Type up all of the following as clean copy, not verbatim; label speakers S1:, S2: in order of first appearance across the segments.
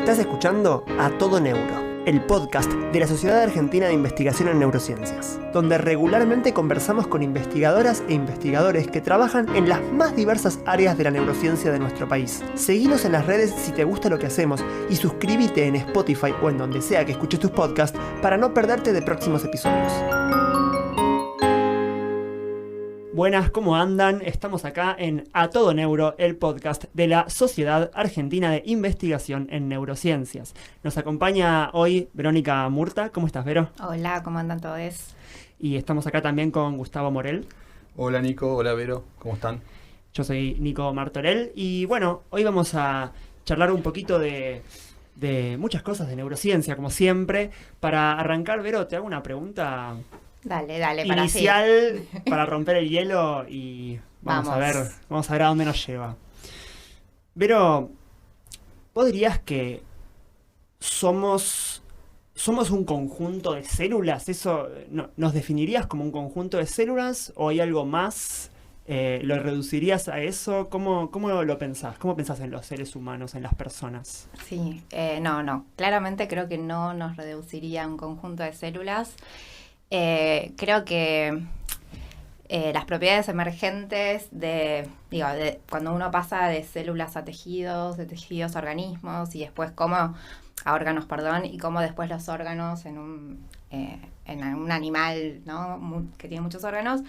S1: Estás escuchando A Todo Neuro, el podcast de la Sociedad Argentina de Investigación en Neurociencias, donde regularmente conversamos con investigadoras e investigadores que trabajan en las más diversas áreas de la neurociencia de nuestro país. Seguinos en las redes si te gusta lo que hacemos y suscríbete en Spotify o en donde sea que escuches tus podcasts para no perderte de próximos episodios. Buenas, ¿cómo andan? Estamos acá en A Todo Neuro, el podcast de la Sociedad Argentina de Investigación en Neurociencias. Nos acompaña hoy Verónica Murta. ¿Cómo estás, Vero?
S2: Hola, ¿cómo andan todos?
S1: Y estamos acá también con Gustavo Morel.
S3: Hola Nico, hola Vero, ¿cómo están?
S1: Yo soy Nico Martorell y bueno, hoy vamos a charlar un poquito de muchas cosas de neurociencia, como siempre. Para arrancar, Vero, te hago una pregunta
S2: Dale,
S1: inicial para romper el hielo y vamos a ver a dónde nos lleva. Vero, ¿vos dirías que somos un conjunto de células? ¿Eso nos definirías como un conjunto de células o hay algo más? ¿Lo reducirías a eso? ¿Cómo lo pensás? ¿Cómo pensás en los seres humanos, en las personas?
S2: Sí, no. Claramente creo que no nos reduciría a un conjunto de células. Creo que las propiedades emergentes de cuando uno pasa de células a tejidos, de tejidos a organismos y después a órganos, y cómo después los órganos en un animal, ¿no? que tiene muchos órganos,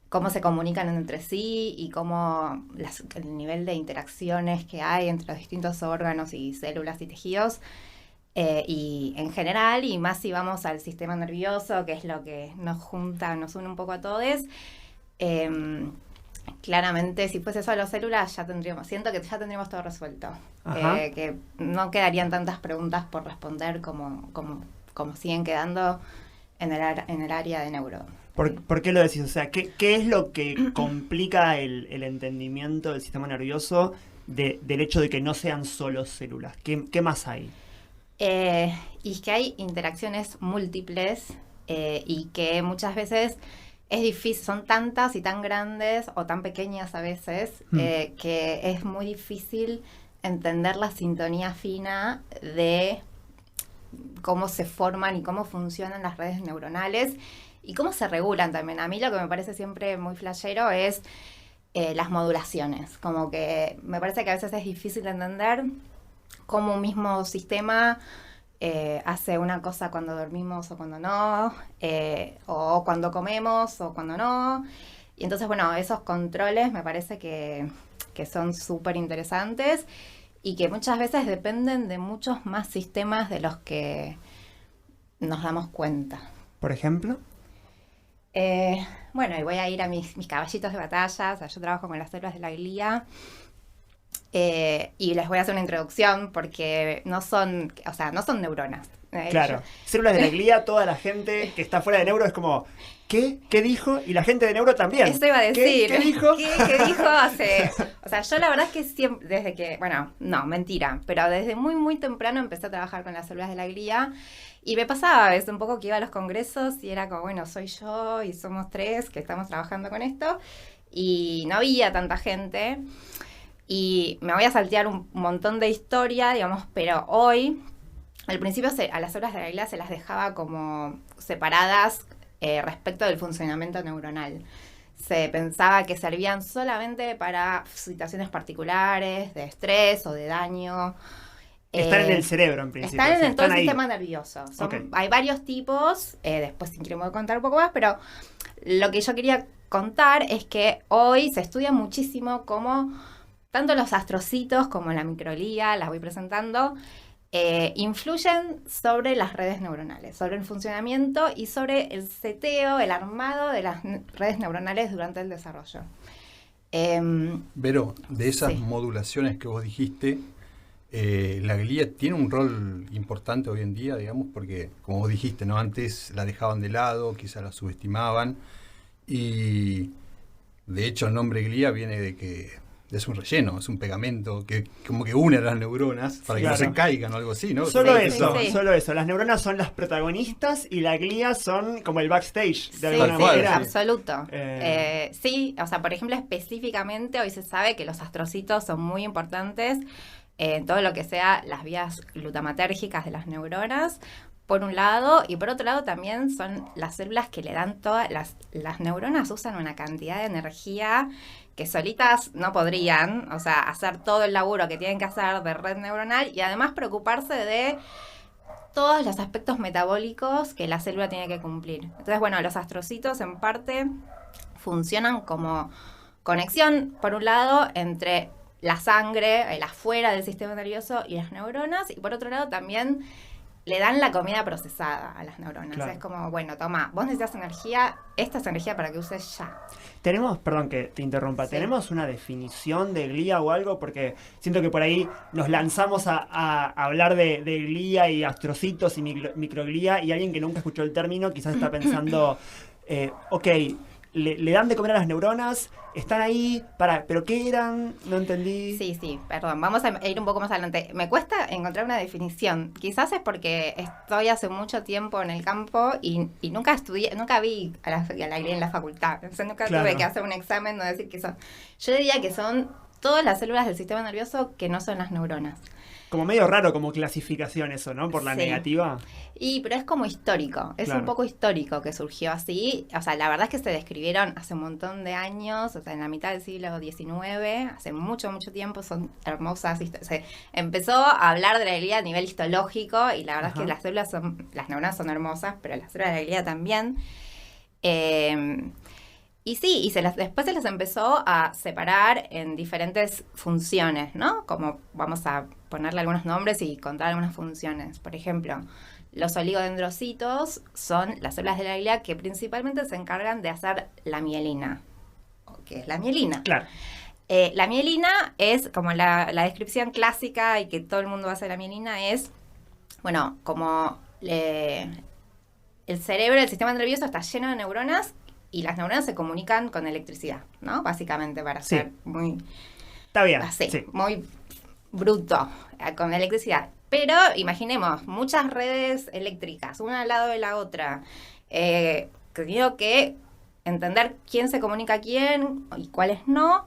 S2: cómo se comunican entre sí y cómo el nivel de interacciones que hay entre los distintos órganos y células y tejidos. Y en general, y más si vamos al sistema nervioso, que es lo que nos une un poco a todos, claramente si fuese solo células siento que ya tendríamos todo resuelto, que no quedarían tantas preguntas por responder como siguen quedando en el área de neuro.
S1: ¿Por qué lo decís? O sea, ¿qué es lo que complica el entendimiento del sistema nervioso del hecho de que no sean solo células? ¿Qué más hay?
S2: Y es que hay interacciones múltiples y que muchas veces es difícil, son tantas y tan grandes o tan pequeñas a veces que es muy difícil entender la sintonía fina de cómo se forman y cómo funcionan las redes neuronales y cómo se regulan también. A mí lo que me parece siempre muy flashero es las modulaciones, como que me parece que a veces es difícil de entender cómo un mismo sistema hace una cosa cuando dormimos o cuando no, o cuando comemos o cuando no. Y entonces, esos controles me parece que son súper interesantes y que muchas veces dependen de muchos más sistemas de los que nos damos cuenta.
S1: ¿Por ejemplo?
S2: Y voy a ir a mis caballitos de batalla. O sea, yo trabajo con las células de la glía. Y les voy a hacer una introducción porque no son neuronas.
S1: Claro, células de la glía, toda la gente que está fuera de neuro es como, ¿qué dijo? Y la gente de neuro también.
S2: Eso iba a decir.
S1: ¿Qué dijo?
S2: ¿Qué dijo hace? O sea, yo la verdad es que siempre, desde que, mentira, pero desde muy, muy temprano empecé a trabajar con las células de la glía y me pasaba a veces un poco que iba a los congresos y era como, soy yo y somos 3 que estamos trabajando con esto y no había tanta gente. Y me voy a saltear un montón de historia, pero hoy, al principio a las células de la glía se las dejaba como separadas respecto del funcionamiento neuronal. Se pensaba que servían solamente para situaciones particulares, de estrés o de daño.
S1: Están en el cerebro, en principio.
S2: Están en todo el sistema nervioso. Hay varios tipos, después si quieren voy a contar un poco más, pero lo que yo quería contar es que hoy se estudia muchísimo cómo tanto los astrocitos como la microglía, las voy presentando, influyen sobre las redes neuronales, sobre el funcionamiento y sobre el seteo, el armado de las redes neuronales durante el desarrollo.
S3: Vero, de esas modulaciones que vos dijiste, la glía tiene un rol importante hoy en día, digamos, porque como vos dijiste, ¿no? Antes la dejaban de lado, quizás la subestimaban, y de hecho el nombre glía viene de que es un relleno, es un pegamento que como que une a las neuronas para que no se caigan o algo así, ¿no?
S1: Solo eso. Las neuronas son las protagonistas y la glía son como el backstage de alguna manera.
S2: Absoluto. Sí, o sea, por ejemplo, específicamente hoy se sabe que los astrocitos son muy importantes todo lo que sea las vías glutamatérgicas de las neuronas, por un lado, y por otro lado también son las células que le dan todas, las neuronas usan una cantidad de energía que solitas no podrían, o sea, hacer todo el laburo que tienen que hacer de red neuronal y además preocuparse de todos los aspectos metabólicos que la célula tiene que cumplir. Entonces, bueno, los astrocitos en parte funcionan como conexión, por un lado, entre la sangre, el afuera del sistema nervioso y las neuronas, y por otro lado también le dan la comida procesada a las neuronas. Claro. Es como, bueno, toma, vos necesitas energía, esta es energía para que uses ya.
S1: Tenemos, perdón que te interrumpa, sí. ¿Tenemos una definición de glía o algo? Porque siento que por ahí nos lanzamos a hablar de glía y astrocitos y microglía, y alguien que nunca escuchó el término quizás está pensando, ok, le dan de comer a las neuronas, están ahí, ¿pero qué eran? No entendí.
S2: Sí, perdón, vamos a ir un poco más adelante. Me cuesta encontrar una definición. Quizás es porque estoy hace mucho tiempo en el campo y nunca vi a la glía en la facultad. O sea, nunca tuve que hacer un examen o decir que son. Yo diría que son todas las células del sistema nervioso que no son las neuronas.
S1: Como medio raro como clasificación eso, ¿no? Por la negativa.
S2: Pero es como histórico, es un poco histórico que surgió así. O sea, la verdad es que se describieron hace un montón de años, o sea, en la mitad del siglo XIX, hace mucho tiempo, son hermosas. Se empezó a hablar de la glía a nivel histológico y la verdad es que las neuronas son hermosas, pero las células de la glía también. Y sí, después se las empezó a separar en diferentes funciones, ¿no? Como vamos a ponerle algunos nombres y contar algunas funciones. Por ejemplo, los oligodendrocitos son las células de la glía que principalmente se encargan de hacer la mielina. ¿Qué es la mielina?
S1: Claro.
S2: La mielina es, como la descripción clásica y que todo el mundo hace de la mielina es, bueno, como el cerebro, el sistema nervioso está lleno de neuronas y las neuronas se comunican con electricidad, ¿no? Básicamente para ser muy...
S1: Está bien,
S2: muy bruto, con electricidad. Pero imaginemos, muchas redes eléctricas, una al lado de la otra. Creo que entender quién se comunica a quién y cuáles no.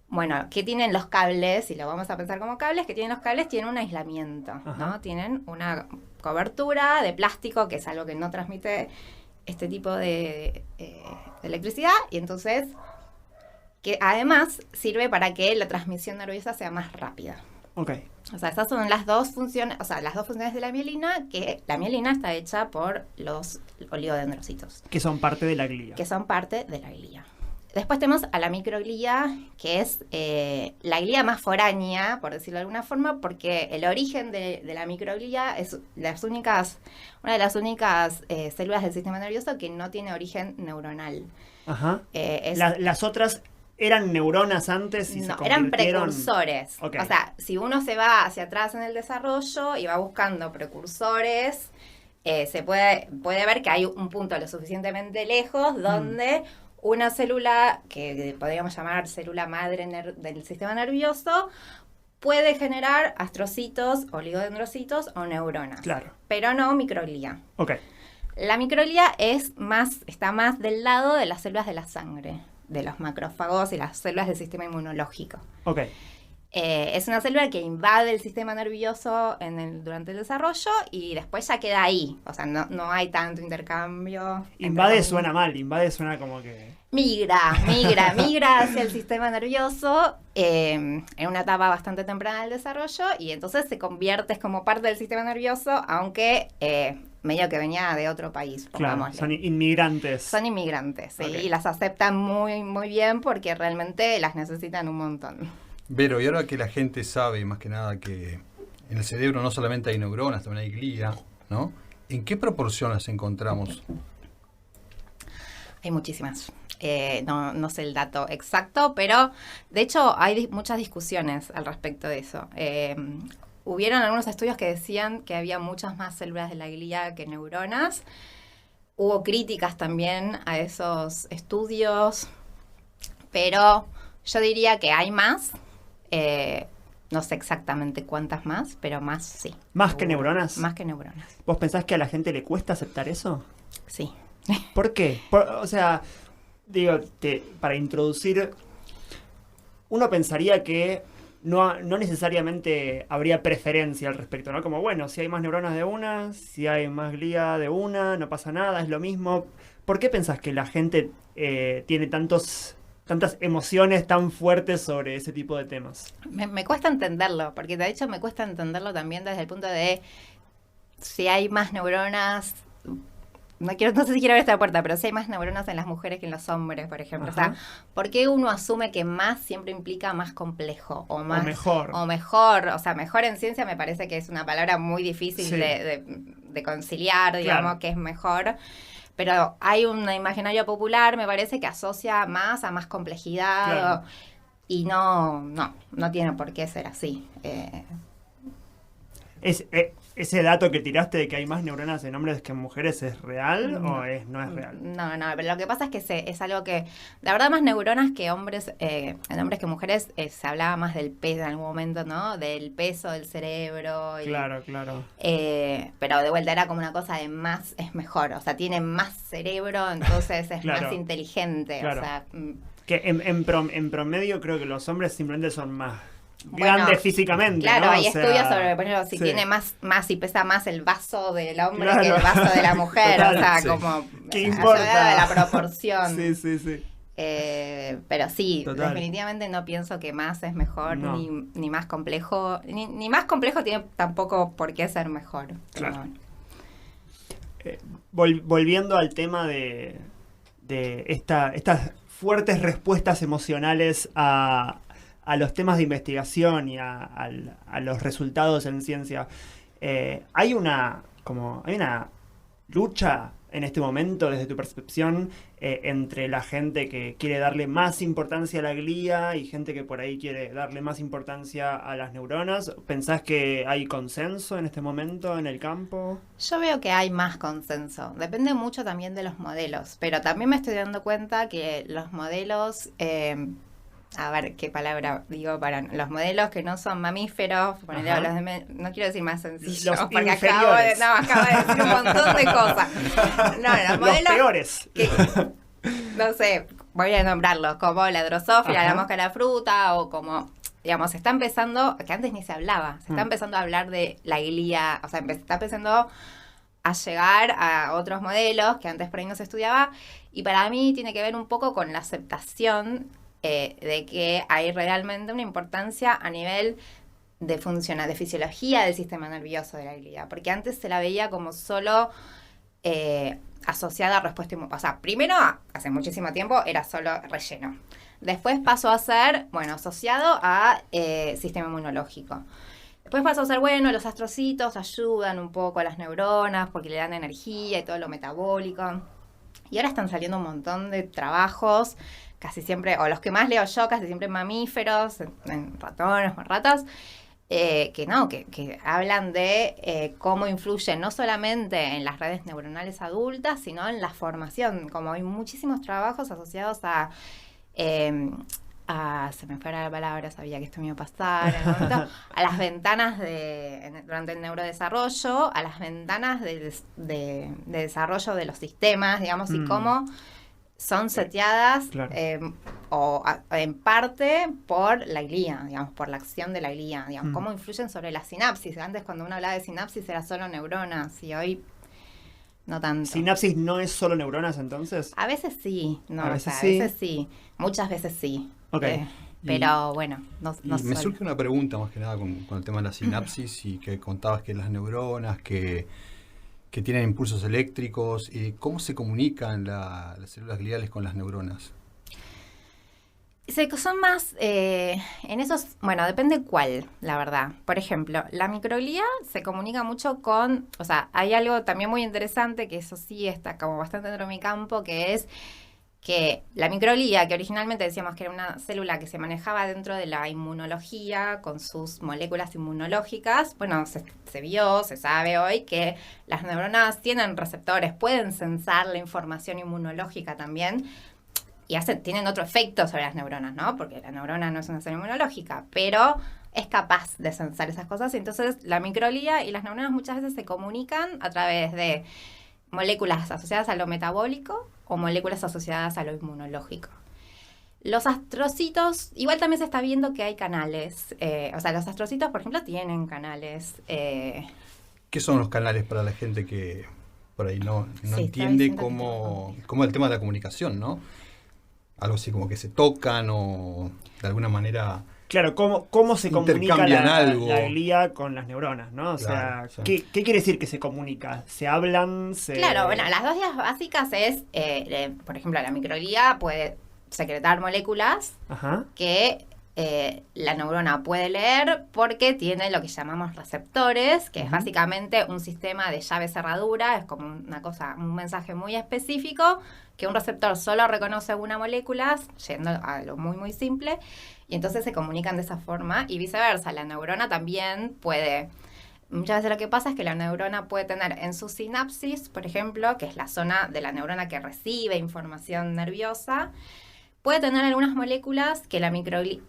S2: Bueno, ¿qué tienen los cables? Y lo vamos a pensar como cables. ¿Qué tienen los cables? Tienen un aislamiento, ¿no? Tienen una cobertura de plástico, que es algo que no transmite este tipo de electricidad, y entonces que además sirve para que la transmisión nerviosa sea más rápida.
S1: Okay.
S2: O sea, esas son las dos funciones, de la mielina, que la mielina está hecha por los oligodendrocitos.
S1: Que son parte de la glía.
S2: Después tenemos a la microglía, que es la glía más foránea, por decirlo de alguna forma, porque el origen de la microglía es una de las únicas células del sistema nervioso que no tiene origen neuronal.
S1: Ajá. Las otras eran neuronas antes y
S2: no,
S1: se
S2: eran precursores.
S1: Okay.
S2: O sea, si uno se va hacia atrás en el desarrollo y va buscando precursores, se puede ver que hay un punto lo suficientemente lejos donde una célula, que podríamos llamar célula madre del sistema nervioso, puede generar astrocitos, oligodendrocitos o neuronas.
S1: Claro.
S2: Pero no microglía.
S1: Okay.
S2: La microglía está más del lado de las células de la sangre, de los macrófagos y las células del sistema inmunológico.
S1: Okay.
S2: Es una célula que invade el sistema nervioso durante el desarrollo y después ya queda ahí. O sea, no hay tanto intercambio.
S1: Invade suena mal, invade suena como que...
S2: Migra hacia el sistema nervioso en una etapa bastante temprana del desarrollo y entonces se convierte como parte del sistema nervioso, aunque medio que venía de otro país.
S1: Claro, son inmigrantes.
S2: Son inmigrantes, sí,
S1: Okay.
S2: y las aceptan muy, muy bien porque realmente las necesitan un montón.
S3: Vero, y ahora que la gente sabe más que nada que en el cerebro no solamente hay neuronas, también hay glía, ¿no? ¿En qué proporción las encontramos?
S2: Hay muchísimas. No sé el dato exacto, pero de hecho hay muchas discusiones al respecto de eso. Hubieron algunos estudios que decían que había muchas más células de la glía que neuronas. Hubo críticas también a esos estudios, pero yo diría que hay más. No sé exactamente cuántas más, pero más sí.
S1: ¿Más que neuronas?
S2: Más que neuronas.
S1: ¿Vos pensás que a la gente le cuesta aceptar eso?
S2: Sí.
S1: ¿Por qué? O sea, digo, para introducir, uno pensaría que no necesariamente habría preferencia al respecto, ¿no? Como, bueno, si hay más neuronas de una, si hay más glía de una, no pasa nada, es lo mismo. ¿Por qué pensás que la gente tiene tantas emociones tan fuertes sobre ese tipo de temas?
S2: Me cuesta entenderlo, porque de hecho me cuesta entenderlo también desde el punto de si hay más neuronas. No sé si quiero abrir esta puerta, pero si hay más neuronas en las mujeres que en los hombres, por ejemplo.
S1: Ajá.
S2: O sea, ¿por qué uno asume que más siempre implica más complejo o más
S1: mejor?
S2: O mejor. O sea, mejor en ciencia me parece que es una palabra muy difícil
S1: Sí.
S2: de conciliar, digamos,
S1: Claro.
S2: que es mejor. Pero hay un imaginario popular, me parece, que asocia más a más complejidad.
S1: Claro.
S2: Y no tiene por qué ser así.
S1: ¿Ese dato que tiraste de que hay más neuronas en hombres que en mujeres es real o no es real?
S2: No, pero lo que pasa es que es algo que, la verdad, más neuronas que hombres, en hombres que mujeres, se hablaba más del peso en algún momento, ¿no? Del peso del cerebro.
S1: Claro.
S2: Pero de vuelta era como una cosa de más es mejor, o sea, tiene más cerebro, entonces es
S1: Claro.
S2: más inteligente,
S1: Claro.
S2: o sea...
S1: Que en promedio creo que los hombres simplemente son más
S2: Bueno,
S1: grandes físicamente,
S2: claro,
S1: ¿no?
S2: hay
S1: O sea,
S2: estudios sobre, por ejemplo, si
S1: sí.
S2: tiene más y pesa más el vaso del hombre
S1: Claro.
S2: que el vaso de la mujer,
S1: Total,
S2: o sea,
S3: sí.
S2: como
S1: ¿Qué
S2: a
S1: importa?
S2: de la proporción.
S1: Sí.
S2: Pero sí,
S1: Total.
S2: definitivamente no pienso que más es mejor,
S1: No.
S2: ni más complejo, ni más complejo tiene tampoco por qué ser mejor.
S1: Claro.
S2: Pero,
S1: Volviendo al tema de estas fuertes respuestas emocionales a los temas de investigación y a los resultados en ciencia, hay una lucha en este momento, desde tu percepción, entre la gente que quiere darle más importancia a la glía y gente que por ahí quiere darle más importancia a las neuronas. ¿Pensás que hay consenso en este momento en el campo?
S2: yo veo que hay más consenso. Depende mucho también de los modelos, pero también me estoy dando cuenta que los modelos, a ver qué palabra digo para los modelos que no son mamíferos, ponele
S1: Ajá.
S2: no quiero decir más sencillo,
S1: Los
S2: porque
S1: inferiores.
S2: acabo de decir un montón de cosas. No, los
S1: Los
S2: modelos
S1: peores.
S2: que, no sé, voy a nombrarlos, como la drosófila,
S1: Ajá.
S2: la mosca de la fruta, o como, digamos, se está empezando, que antes ni se hablaba, se está empezando a hablar de la glía, o sea, está empezando a llegar a otros modelos que antes por ahí no se estudiaba, y para mí tiene que ver un poco con la aceptación de que hay realmente una importancia a nivel de fisiología del sistema nervioso de la glía, porque antes se la veía como solo asociada a respuesta inmunológica. O sea, primero, hace muchísimo tiempo, era solo relleno. Después pasó a ser, asociado a sistema inmunológico. Después pasó a ser, los astrocitos ayudan un poco a las neuronas porque le dan energía y todo lo metabólico. Y ahora están saliendo un montón de trabajos, casi siempre, o los que más leo yo, casi siempre mamíferos, en ratones o ratas, que hablan de cómo influyen no solamente en las redes neuronales adultas, sino en la formación. Como hay muchísimos trabajos asociados a se me fue la palabra, sabía que esto me iba a pasar en el momento, a las ventanas durante el neurodesarrollo, a las ventanas de desarrollo de los sistemas, digamos, y cómo son seteadas
S1: Claro.
S2: En parte por la glía, digamos, por la acción de la glía, digamos, cómo influyen sobre la sinapsis. Antes, cuando uno hablaba de sinapsis, era solo neuronas, y hoy no tanto.
S1: ¿Sinapsis no es solo neuronas entonces?
S2: A veces sí,
S1: A veces
S2: sí, muchas veces sí.
S1: Ok.
S2: Pero bueno, no
S3: Y me
S2: solo.
S3: surge una pregunta más que nada con el tema de la sinapsis y que contabas que las neuronas que tienen impulsos eléctricos, ¿cómo se comunican las células gliales con las neuronas?
S2: Son más, en esos, depende cuál, la verdad. Por ejemplo, la microglía se comunica mucho o sea, hay algo también muy interesante, que eso sí está como bastante dentro de mi campo, que es que la microglía, que originalmente decíamos que era una célula que se manejaba dentro de la inmunología con sus moléculas inmunológicas, se sabe hoy que las neuronas tienen receptores, pueden sensar la información inmunológica también, y tienen otro efecto sobre las neuronas, ¿no? Porque la neurona no es una célula inmunológica, pero es capaz de sensar esas cosas. Entonces, la microglía y las neuronas muchas veces se comunican a través de moléculas asociadas a lo metabólico o moléculas asociadas a lo inmunológico. Los astrocitos, igual también se está viendo que hay canales. O sea, los astrocitos, por ejemplo, tienen canales.
S3: ¿Qué son los canales para la gente que por ahí no
S2: Sí,
S3: entiende cómo el tema de la comunicación, ¿no? Algo así como que se tocan o de alguna manera...
S1: Claro, cómo se comunica
S3: intercambian
S1: la
S3: algo.
S1: glía con las neuronas, ¿no? O
S3: Claro,
S1: sea,
S3: sí.
S1: ¿qué quiere decir que se comunica? ¿Se hablan?
S2: Claro, bueno, las dos ideas básicas es, por ejemplo, la microglía puede secretar moléculas
S1: Ajá.
S2: que la neurona puede leer porque tiene lo que llamamos receptores, que es básicamente un sistema de llave-cerradura, es como una cosa, un mensaje muy específico, que un receptor solo reconoce una molécula, yendo a lo muy, muy simple, y entonces se comunican de esa forma, y viceversa, la neurona también puede... Muchas veces lo que pasa es que la neurona puede tener en su sinapsis, por ejemplo, que es la zona de la neurona que recibe información nerviosa, puede tener algunas moléculas que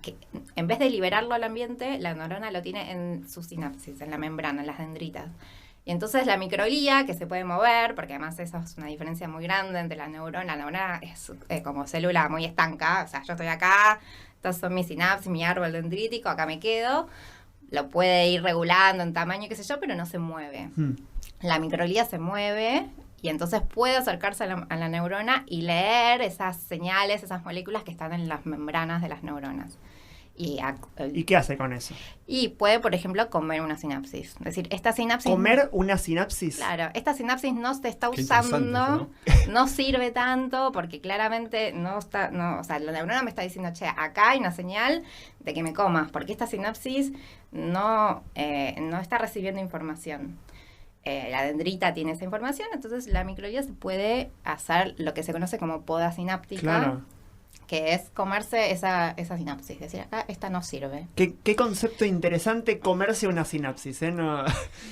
S2: que en vez de liberarlo al ambiente, la neurona lo tiene en su sinapsis, en la membrana, en las dendritas. Y entonces la microglía, que se puede mover, porque además eso es una diferencia muy grande entre la neurona es como célula muy estanca, o sea, yo estoy acá, estos son mis sinapsis, mi árbol dendrítico, acá me quedo, lo puede ir regulando en tamaño, qué sé yo, pero no se mueve. La microglía se mueve y entonces puede acercarse a la neurona y leer esas señales, esas moléculas que están en las membranas de las neuronas.
S1: ¿Y qué hace con eso?
S2: Y puede, por ejemplo, comer una sinapsis. Es decir, esta sinapsis...
S1: ¿Comer una sinapsis?
S2: Claro, esta sinapsis no se está
S3: Qué
S2: usando,
S3: eso,
S2: no sirve tanto porque claramente o sea, la neurona me está diciendo, che, acá hay una señal de que me comas, porque esta sinapsis no está recibiendo información. La dendrita tiene esa información, entonces la microglía se puede hacer lo que se conoce como poda sináptica,
S1: Claro.
S2: que es comerse esa sinapsis, es decir, acá esta no sirve.
S1: ¿Qué concepto interesante comerse una sinapsis, ¿eh? No,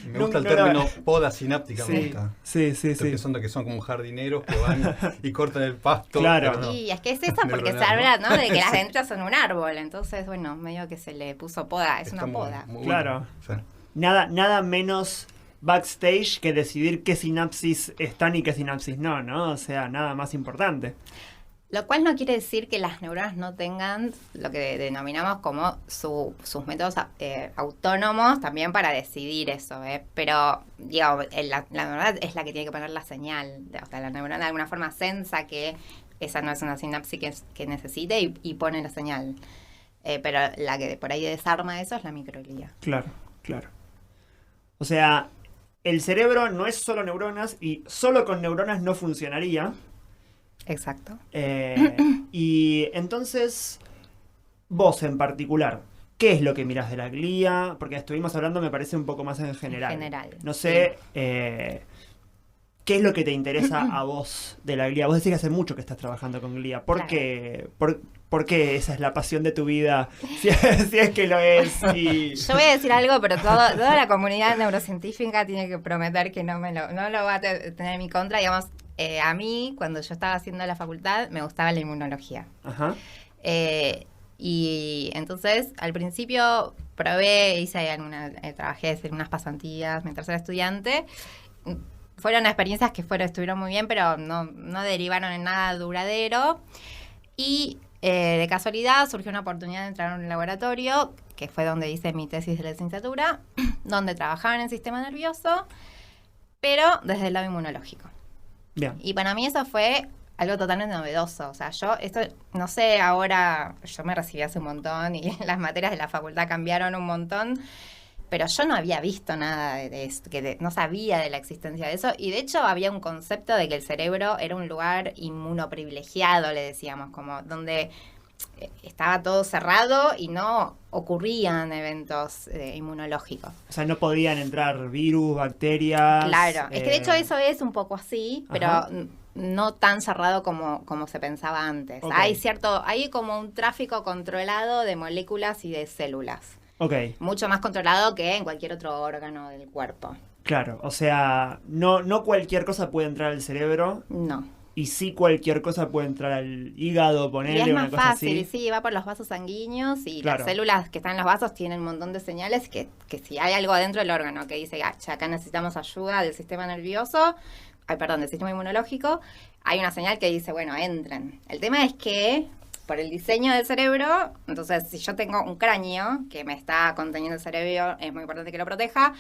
S3: Me gusta el término poda sináptica, me gusta.
S1: Sí.
S3: Pensando que son como jardineros que van y cortan el pasto.
S1: Claro.
S3: pero no.
S2: Y es que es eso porque se
S3: Neuronal,
S2: habla, ¿no? De que las dendritas son un árbol, entonces, bueno, medio que se le puso poda, es
S3: Está
S2: una poda.
S3: muy
S1: Claro.
S3: bueno. Sí.
S1: Nada menos backstage que decidir qué sinapsis están y qué sinapsis no, o sea, nada más importante.
S2: Lo cual no quiere decir que las neuronas no tengan lo que denominamos como sus métodos autónomos también para decidir eso, ¿eh? Pero, digamos, la neurona es la que tiene que poner la señal. O sea, la neurona de alguna forma sensa que esa no es una sinapsis que necesite y pone la señal. Pero la que por ahí desarma eso es la microglía.
S1: Claro. O sea, el cerebro no es solo neuronas y solo con neuronas no funcionaría.
S2: Exacto.
S1: Y entonces, vos en particular, ¿qué es lo que mirás de la glía? Porque estuvimos hablando, me parece, un poco más en general. No sé, ¿qué es lo que te interesa a vos de la glía? Vos decís que hace mucho que estás trabajando con glía. ¿Por qué? ¿Por qué esa es la pasión de tu vida? Si es que lo es.
S2: Yo voy a decir algo, pero toda la comunidad neurocientífica tiene que prometer que no lo va a tener en mi contra. Digamos, a mí, cuando yo estaba haciendo la facultad, me gustaba la inmunología.
S1: Ajá.
S2: Y entonces, al principio, trabajé en unas pasantías mientras era estudiante. Fueron experiencias que estuvieron muy bien, pero no derivaron en nada duradero. Y de casualidad surgió una oportunidad de entrar a un laboratorio, que fue donde hice mi tesis de licenciatura, donde trabajaba en el sistema nervioso, pero desde el lado inmunológico.
S1: Bien.
S2: Y para mí eso fue algo totalmente novedoso. O sea, no sé, ahora yo me recibí hace un montón y las materias de la facultad cambiaron un montón, pero yo no había visto nada de esto, no sabía de la existencia de eso. Y de hecho había un concepto de que el cerebro era un lugar inmunoprivilegiado, le decíamos, como donde estaba todo cerrado y no ocurrían eventos inmunológicos.
S1: O sea, no podían entrar virus, bacterias.
S2: Claro, es que de hecho eso es un poco así, pero no tan cerrado como se pensaba antes.
S1: Okay.
S2: Hay como un tráfico controlado de moléculas y de células.
S1: Okay.
S2: Mucho más controlado que en cualquier otro órgano del cuerpo.
S1: Claro, o sea, no cualquier cosa puede entrar al cerebro.
S2: No.
S1: Y sí cualquier cosa puede entrar al hígado, ponerle
S2: y es
S1: una
S2: más
S1: cosa
S2: fácil,
S1: así.
S2: sí, va por los vasos sanguíneos y
S1: Claro.
S2: las células que están en los vasos tienen un montón de señales que si hay algo adentro del órgano que dice, acá necesitamos ayuda del sistema nervioso, del sistema inmunológico, hay una señal que dice, bueno, entren. El tema es que por el diseño del cerebro, entonces si yo tengo un cráneo que me está conteniendo el cerebro, es muy importante que lo proteja.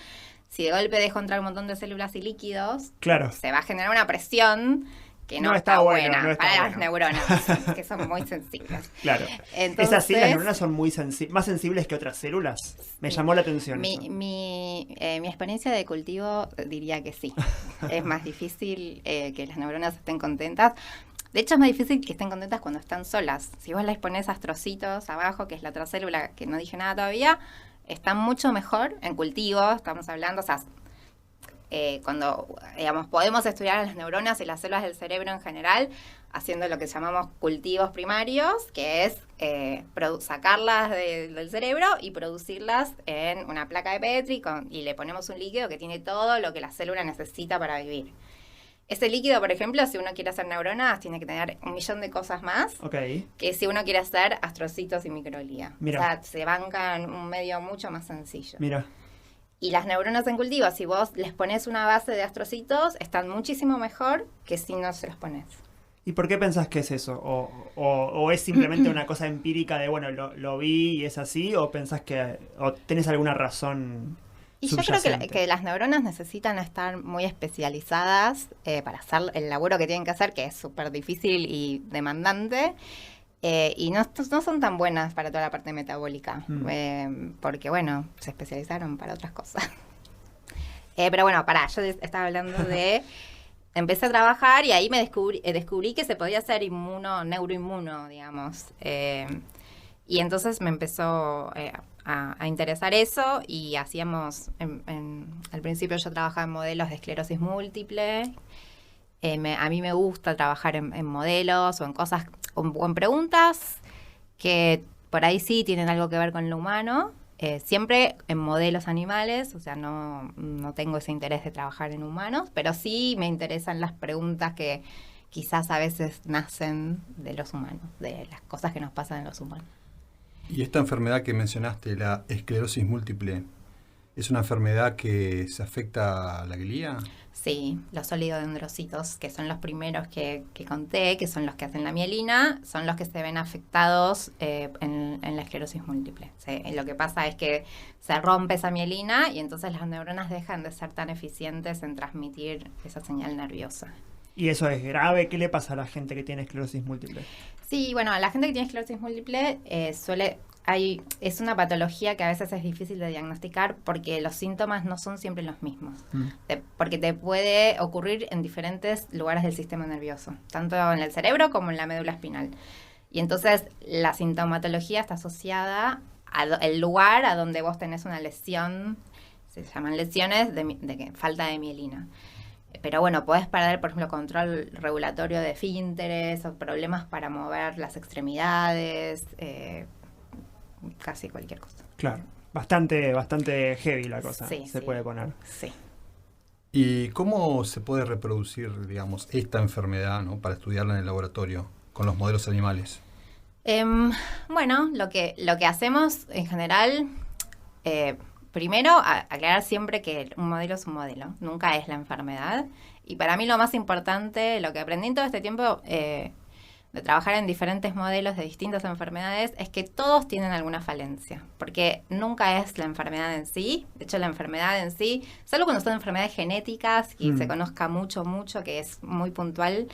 S2: Si de golpe dejo entrar un montón de células y líquidos,
S1: claro,
S2: se va a generar una presión que no está buena para las neuronas, que son muy sensibles.
S1: Claro.
S2: Entonces,
S1: ¿Es así? ¿Las neuronas son más sensibles que otras células? Me llamó la atención eso.
S2: Mi experiencia de cultivo diría que sí. Es más difícil que las neuronas estén contentas. De hecho, es más difícil que estén contentas cuando están solas. Si vos les pones astrocitos abajo, que es la otra célula, que no dije nada todavía, están mucho mejor en cultivo, estamos hablando, o sea, cuando, digamos, podemos estudiar a las neuronas y las células del cerebro en general, haciendo lo que llamamos cultivos primarios, que es sacarlas del cerebro y producirlas en una placa de Petri y le ponemos un líquido que tiene todo lo que la célula necesita para vivir. Ese líquido, por ejemplo, si uno quiere hacer neuronas, tiene que tener 1.000.000 de cosas más que si uno quiere hacer astrocitos y microglía. O sea, se bancan un medio mucho más sencillo.
S1: Mira.
S2: Y las neuronas en cultivo, si vos les pones una base de astrocitos, están muchísimo mejor que si no se los pones.
S1: ¿Y por qué pensás que es eso? ¿O es simplemente una cosa empírica de, bueno, lo vi y es así? ¿O pensás que o tenés alguna razón
S2: Y yo creo que las neuronas necesitan estar muy especializadas para hacer el laburo que tienen que hacer, que es súper difícil y demandante. Y no son tan buenas para toda la parte metabólica, porque, bueno, se especializaron para otras cosas. Pero bueno, yo estaba hablando de... Empecé a trabajar y ahí me descubrí que se podía hacer neuroinmuno, digamos. Y entonces me empezó a interesar eso y hacíamos... al principio yo trabajaba en modelos de esclerosis múltiple. A mí me gusta trabajar en modelos o en cosas... o en preguntas que por ahí sí tienen algo que ver con lo humano, siempre en modelos animales, o sea, no tengo ese interés de trabajar en humanos, pero sí me interesan las preguntas que quizás a veces nacen de los humanos, de las cosas que nos pasan en los humanos.
S3: Y esta enfermedad que mencionaste, la esclerosis múltiple, ¿es una enfermedad que se afecta a la glía?
S2: Sí, los oligodendrocitos, que son los primeros que conté, que son los que hacen la mielina, son los que se ven afectados en la esclerosis múltiple. Lo que pasa es que se rompe esa mielina y entonces las neuronas dejan de ser tan eficientes en transmitir esa señal nerviosa.
S1: ¿Y eso es grave? ¿Qué le pasa a la gente que tiene esclerosis múltiple?
S2: Sí, bueno, a la gente que tiene esclerosis múltiple es una patología que a veces es difícil de diagnosticar porque los síntomas no son siempre los mismos. Porque te puede ocurrir en diferentes lugares del sistema nervioso, tanto en el cerebro como en la médula espinal. Y entonces la sintomatología está asociada al lugar a donde vos tenés una lesión, se llaman lesiones de falta de mielina. Pero bueno, podés perder, por ejemplo, control regulatorio de esfínteres o problemas para mover las extremidades, casi cualquier cosa.
S1: Claro, bastante heavy la cosa, se puede poner.
S2: Sí.
S3: ¿Y cómo se puede reproducir, digamos, esta enfermedad, ¿no?, para estudiarla en el laboratorio con los modelos animales?
S2: Bueno, lo que hacemos en general, primero aclarar siempre que un modelo es un modelo, nunca es la enfermedad. Y para mí lo más importante, lo que aprendí en todo este tiempo de trabajar en diferentes modelos de distintas enfermedades, es que todos tienen alguna falencia, porque nunca es la enfermedad en sí. De hecho, la enfermedad en sí, salvo cuando son enfermedades genéticas y se conozca mucho, que es muy puntual,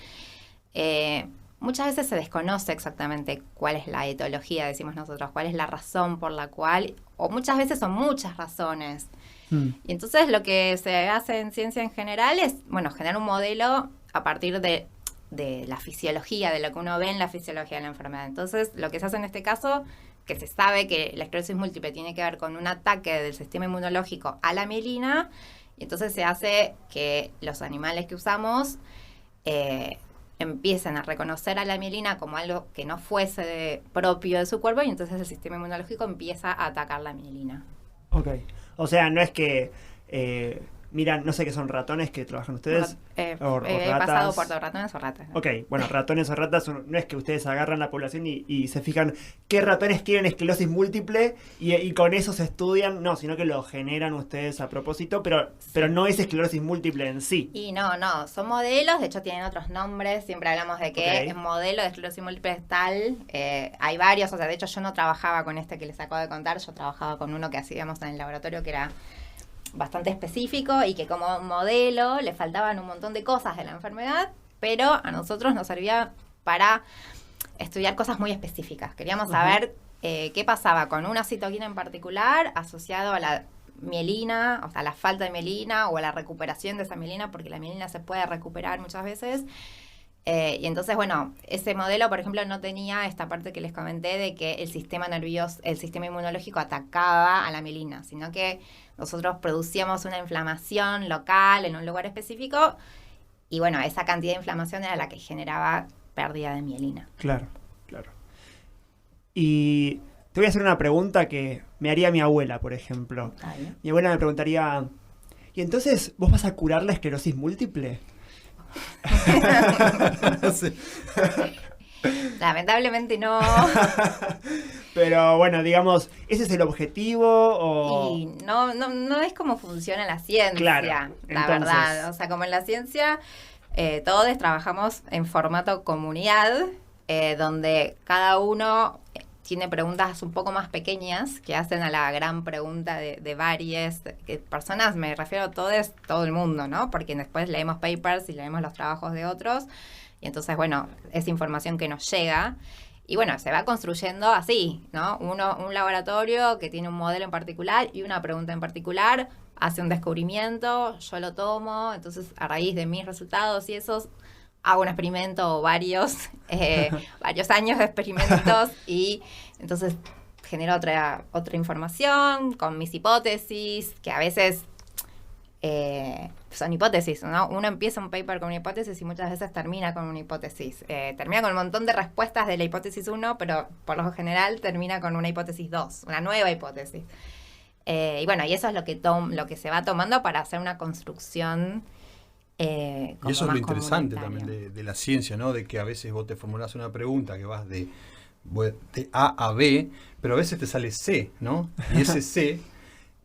S2: muchas veces se desconoce exactamente cuál es la etiología, decimos nosotros, cuál es la razón por la cual, o muchas veces son muchas razones. Y entonces lo que se hace en ciencia en general es, bueno, generar un modelo a partir de la fisiología, de lo que uno ve en la fisiología de la enfermedad. Entonces, lo que se hace en este caso, que se sabe que la esclerosis múltiple tiene que ver con un ataque del sistema inmunológico a la mielina, y entonces se hace que los animales que usamos empiecen a reconocer a la mielina como algo que no fuese propio de su cuerpo, y entonces el sistema inmunológico empieza a atacar la mielina.
S1: Ok. O sea, no es que miran, no sé qué son ratones que trabajan ustedes.
S2: He
S1: ratas.
S2: pasado por ratones o ratas, ¿no?
S1: Ok, bueno, ratones o ratas, no es que ustedes agarran la población y se fijan qué ratones quieren esclerosis múltiple y con eso se estudian, no, sino que lo generan ustedes a propósito, pero no es esclerosis múltiple en sí.
S2: Y no, son modelos, de hecho tienen otros nombres, siempre hablamos de que el modelo de esclerosis múltiple es tal, hay varios, o sea, de hecho yo no trabajaba con este que les acabo de contar, yo trabajaba con uno que hacíamos en el laboratorio que era bastante específico y que como modelo le faltaban un montón de cosas de la enfermedad, pero a nosotros nos servía para estudiar cosas muy específicas. Queríamos saber qué pasaba con una citoquina en particular asociado a la mielina, o sea, a la falta de mielina o a la recuperación de esa mielina, porque la mielina se puede recuperar muchas veces. Y entonces, bueno, ese modelo, por ejemplo, no tenía esta parte que les comenté de que el sistema nervioso, el sistema inmunológico atacaba a la mielina, sino que nosotros producíamos una inflamación local en un lugar específico y, bueno, esa cantidad de inflamación era la que generaba pérdida de mielina.
S1: Claro. Y te voy a hacer una pregunta que me haría mi abuela, por ejemplo.
S2: Ay.
S1: Mi abuela me preguntaría, ¿y entonces vos vas a curar la esclerosis múltiple?
S3: Sí.
S2: Lamentablemente no.
S1: Pero bueno, digamos, ¿ese es el objetivo o...?
S2: Y no es como funciona la ciencia,
S1: Claro,
S2: la
S1: entonces...
S2: verdad. O sea, como en la ciencia, todos trabajamos en formato comunidad, donde cada uno tiene preguntas un poco más pequeñas que hacen a la gran pregunta de varias personas. Me refiero a todo el mundo, ¿no? Porque después leemos papers y leemos los trabajos de otros. Y entonces, bueno, es información que nos llega. Y bueno, se va construyendo así, ¿no? Un laboratorio que tiene un modelo en particular y una pregunta en particular, hace un descubrimiento, yo lo tomo, entonces a raíz de mis resultados y esos, hago un experimento o varios años de experimentos y entonces genero otra información con mis hipótesis, que a veces son hipótesis, ¿no? Uno empieza un paper con una hipótesis y muchas veces termina con una hipótesis. Termina con un montón de respuestas de la hipótesis 1, pero por lo general termina con una hipótesis 2, una nueva hipótesis. Y bueno, y eso es lo que se va tomando para hacer una construcción
S3: y eso es lo interesante también de la ciencia, ¿no? De que a veces vos te formulás una pregunta que vas de A a B, pero a veces te sale C, ¿no? Y ese C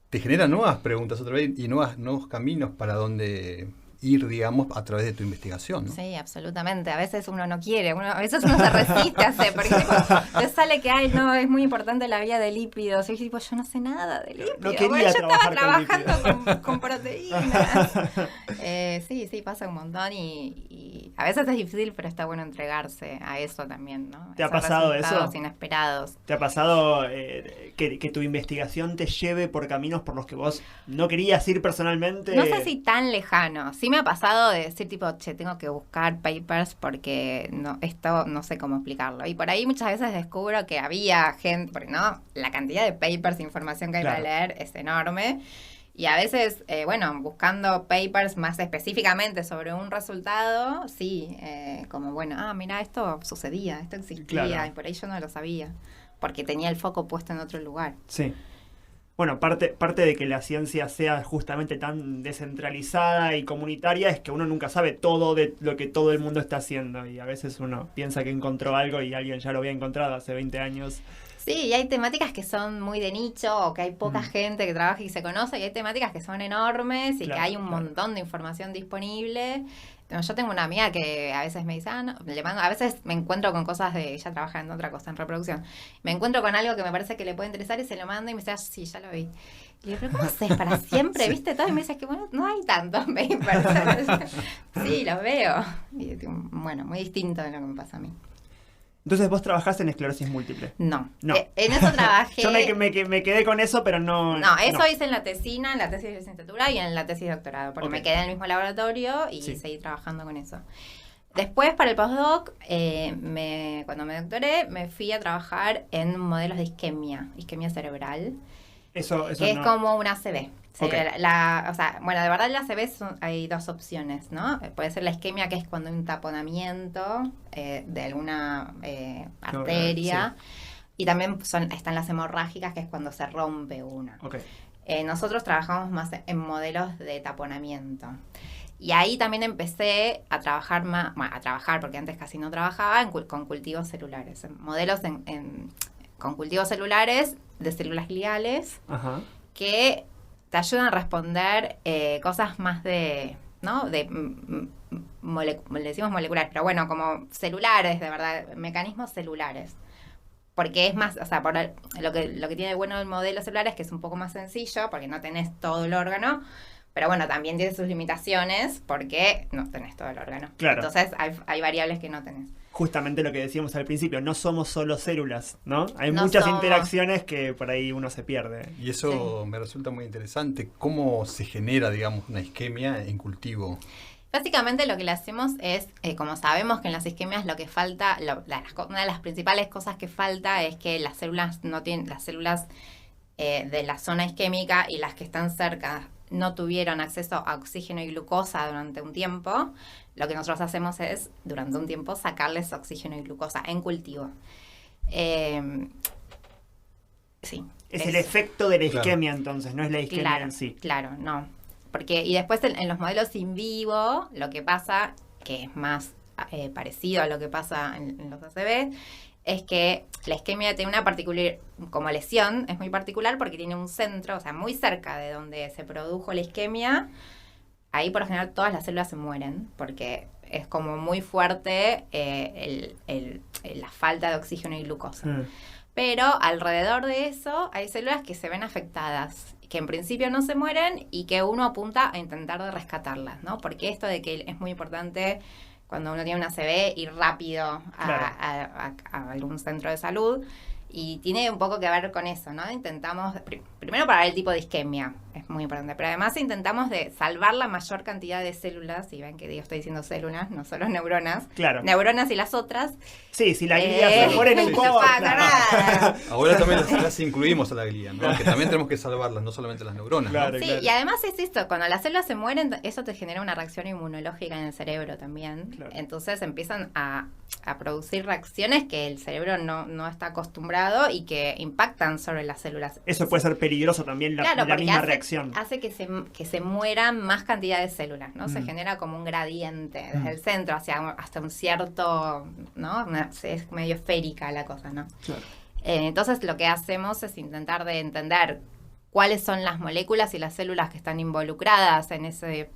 S3: te genera nuevas preguntas otra vez y nuevos caminos para dónde ir, digamos, a través de tu investigación, ¿no?
S2: Sí, absolutamente. A veces uno no quiere, a veces uno se resiste a hacer, porque te sale que, es muy importante la vía de lípidos. Y yo digo, yo no sé nada de lípidos.
S1: No quería
S2: bueno, yo estaba
S1: trabajando
S2: con proteínas. Sí, pasa un montón y a veces es difícil, pero está bueno entregarse a eso también, ¿no?
S1: ¿Te ha pasado eso?
S2: Inesperados.
S1: ¿Te ha pasado que tu investigación te lleve por caminos por los que vos no querías ir personalmente?
S2: No sé si tan lejano. Sí me ha pasado de decir tipo, tengo que buscar papers porque esto no sé cómo explicarlo. Y por ahí muchas veces descubro que había gente, porque no, la cantidad de papers e información que hay para leer es enorme. Y a veces, buscando papers más específicamente sobre un resultado, sí, mira, esto sucedía, esto existía,
S1: claro.
S2: Y por ahí yo no lo sabía, porque tenía el foco puesto en otro lugar.
S1: Sí. Bueno, parte de que la ciencia sea justamente tan descentralizada y comunitaria es que uno nunca sabe todo de lo que todo el mundo está haciendo. Y a veces uno piensa que encontró algo y alguien ya lo había encontrado hace 20 años.
S2: Sí, y hay temáticas que son muy de nicho o que hay poca gente que trabaja y se conoce, y hay temáticas que son enormes y que hay un montón de información disponible. Yo tengo una amiga que a veces me dice, le mando, a veces me encuentro con cosas ella trabaja en otra cosa, en reproducción. Me encuentro con algo que me parece que le puede interesar y se lo mando y me dice, sí, ya lo vi. Y le digo, ¿pero cómo haces para siempre? Sí. ¿Viste todo? Y me dice que no hay tantos papers. Sí, los veo. Y bueno, muy distinto de lo que me pasa a mí.
S1: Entonces, ¿vos trabajás en esclerosis múltiple?
S2: No. En eso trabajé.
S1: Yo me quedé con eso, pero no...
S2: No, eso hice en la tesina, en la tesis de licenciatura y en la tesis de doctorado, porque me quedé en el mismo laboratorio y seguí trabajando con eso. Después, para el postdoc, cuando me doctoré, me fui a trabajar en modelos de isquemia cerebral.
S1: Eso
S2: que es como una ACV. De verdad en la ACV hay dos opciones, ¿no? Puede ser la isquemia, que es cuando hay un taponamiento de alguna arteria. Y también están las hemorrágicas, que es cuando se rompe una. nosotros trabajamos más en modelos de taponamiento. Y ahí también empecé a trabajar porque antes casi no trabajaba, con cultivos celulares. Modelos con cultivos celulares de células gliales. Ajá. Que te ayudan a responder cosas más de, ¿no? Le decimos moleculares, pero bueno, como celulares, de verdad, mecanismos celulares. Porque es más, o sea, lo que tiene bueno el modelo celular es que es un poco más sencillo, porque no tenés todo el órgano, pero bueno, también tiene sus limitaciones, porque no tenés todo el órgano. Claro. Entonces hay variables que no tenés.
S1: Justamente lo que decíamos al principio, no somos solo células, ¿no? Hay muchas interacciones que por ahí uno se pierde.
S3: Y eso me resulta muy interesante. ¿Cómo se genera, digamos, una isquemia en cultivo?
S2: Básicamente lo que le hacemos es, como sabemos que en las isquemias lo que falta, una de las principales cosas que falta es que las células de la zona isquémica y las que están cerca no tuvieron acceso a oxígeno y glucosa durante un tiempo. Lo que nosotros hacemos es, durante un tiempo, sacarles oxígeno y glucosa en cultivo. Sí.
S1: Es el efecto de la isquemia, entonces, no es la isquemia en sí.
S2: Claro, no. Y después en los modelos in vivo, lo que pasa, que es más parecido a lo que pasa en los ACV, es que la isquemia tiene una particular, como lesión, es muy particular porque tiene un centro, o sea, muy cerca de donde se produjo la isquemia. Ahí, por lo general, todas las células se mueren porque es como muy fuerte la falta de oxígeno y glucosa. Pero alrededor de eso hay células que se ven afectadas, que en principio no se mueren y que uno apunta a intentar de rescatarlas, ¿no? Porque esto de que es muy importante cuando uno tiene una ACV ir rápido a algún centro de salud. Y tiene un poco que ver con eso, ¿no? Intentamos, primero para ver el tipo de isquemia, es muy importante, pero además intentamos de salvar la mayor cantidad de células, y ven que estoy diciendo células, no solo neuronas, neuronas y las otras.
S1: Sí, si la glía se muere no importa.
S2: Nada.
S3: Ahora también las incluimos a la glía, ¿no? Que también tenemos que salvarlas, no solamente las neuronas.
S1: Claro,
S2: ¿no? Sí, y además es esto, cuando las células se mueren, eso te genera una reacción inmunológica en el cerebro también. Claro. Entonces empiezan a producir reacciones que el cerebro no está acostumbrado y que impactan sobre las células.
S1: Eso puede ser peligroso también, la misma reacción.
S2: Hace que se mueran más cantidad de células, ¿no? Se genera como un gradiente desde el centro hasta un cierto, ¿no? Es medio esférica la cosa, ¿no? Claro. Entonces lo que hacemos es intentar de entender cuáles son las moléculas y las células que están involucradas en ese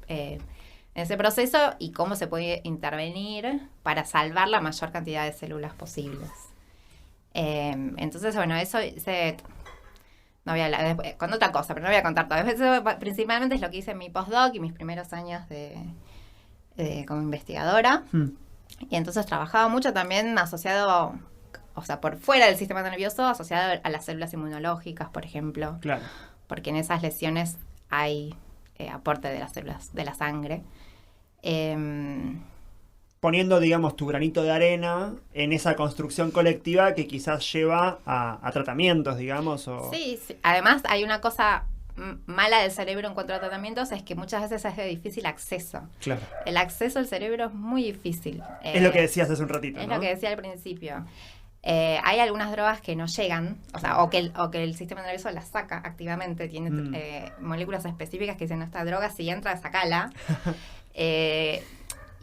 S2: proceso y cómo se puede intervenir para salvar la mayor cantidad de células posibles. Entonces, bueno, eso no voy a hablar con otra cosa, pero no voy a contar todo. Eso principalmente es lo que hice en mi postdoc y mis primeros años como investigadora. Y entonces trabajaba mucho también asociado, o sea, por fuera del sistema nervioso, asociado a las células inmunológicas, por ejemplo. Claro. Porque en esas lesiones hay aporte de las células de la sangre.
S1: Poniendo, digamos, tu granito de arena en esa construcción colectiva que quizás lleva a tratamientos, digamos.
S2: Sí, además hay una cosa mala del cerebro en cuanto a tratamientos, es que muchas veces es de difícil acceso. Claro. El acceso al cerebro es muy difícil.
S1: Es lo que decías hace un ratito,
S2: Es
S1: ¿no?
S2: lo que decía al principio. Hay algunas drogas que no llegan, o que el sistema nervioso las saca activamente. Tiene moléculas específicas que dicen, no, esta droga si entra, sacala.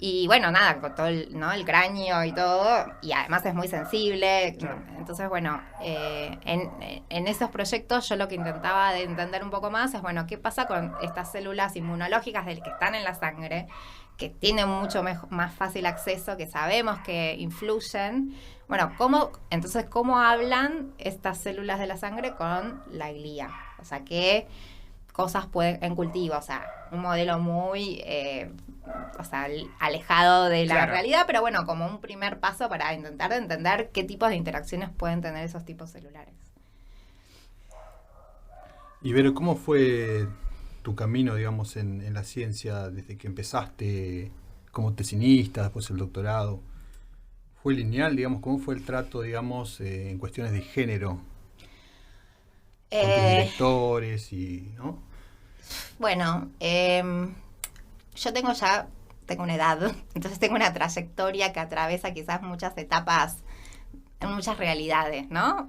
S2: Y bueno, nada, con todo el cráneo y todo, y además es muy sensible. Claro. Entonces, bueno, en esos proyectos yo lo que intentaba de entender un poco más es, bueno, ¿qué pasa con estas células inmunológicas que están en la sangre, que tienen mucho más fácil acceso, que sabemos que influyen? Bueno, ¿cómo hablan estas células de la sangre con la glía? O sea, ¿qué cosas pueden en cultivo? O sea, un modelo muy alejado de la realidad, pero bueno, como un primer paso para intentar entender qué tipos de interacciones pueden tener esos tipos celulares.
S3: Y Vero, ¿cómo fue tu camino, digamos, en la ciencia desde que empezaste como tesinista, después el doctorado? ¿Fue lineal, digamos? ¿Cómo fue el trato, digamos, en cuestiones de género? Con tus directores y, ¿no?
S2: Bueno, yo tengo una edad, entonces tengo una trayectoria que atraviesa quizás muchas etapas, muchas realidades, ¿no?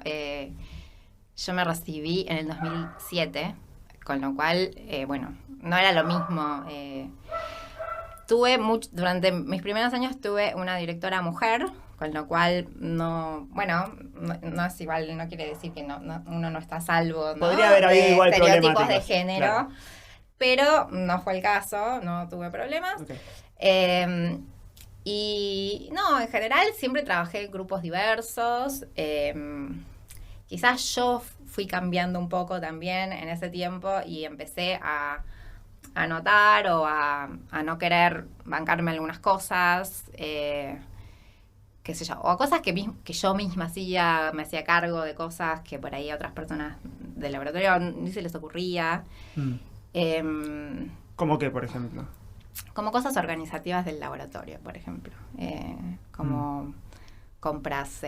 S2: Yo me recibí en el 2007, con lo cual, bueno, no era lo mismo. Durante mis primeros años tuve una directora mujer, con lo cual no es igual, no quiere decir que uno no está a salvo, ¿no?
S1: Podría haber habido igual
S2: estereotipos de género,
S1: claro.
S2: Pero no fue el caso, no tuve problemas. Okay. Y no, en general siempre trabajé en grupos diversos. Quizás yo fui cambiando un poco también en ese tiempo y empecé a notar o a no querer bancarme algunas cosas, qué sé yo, o cosas que yo misma me hacía cargo de cosas que por ahí a otras personas del laboratorio ni se les ocurría.
S1: ¿Cómo qué, por ejemplo?
S2: Como cosas organizativas del laboratorio, por ejemplo. Como compras,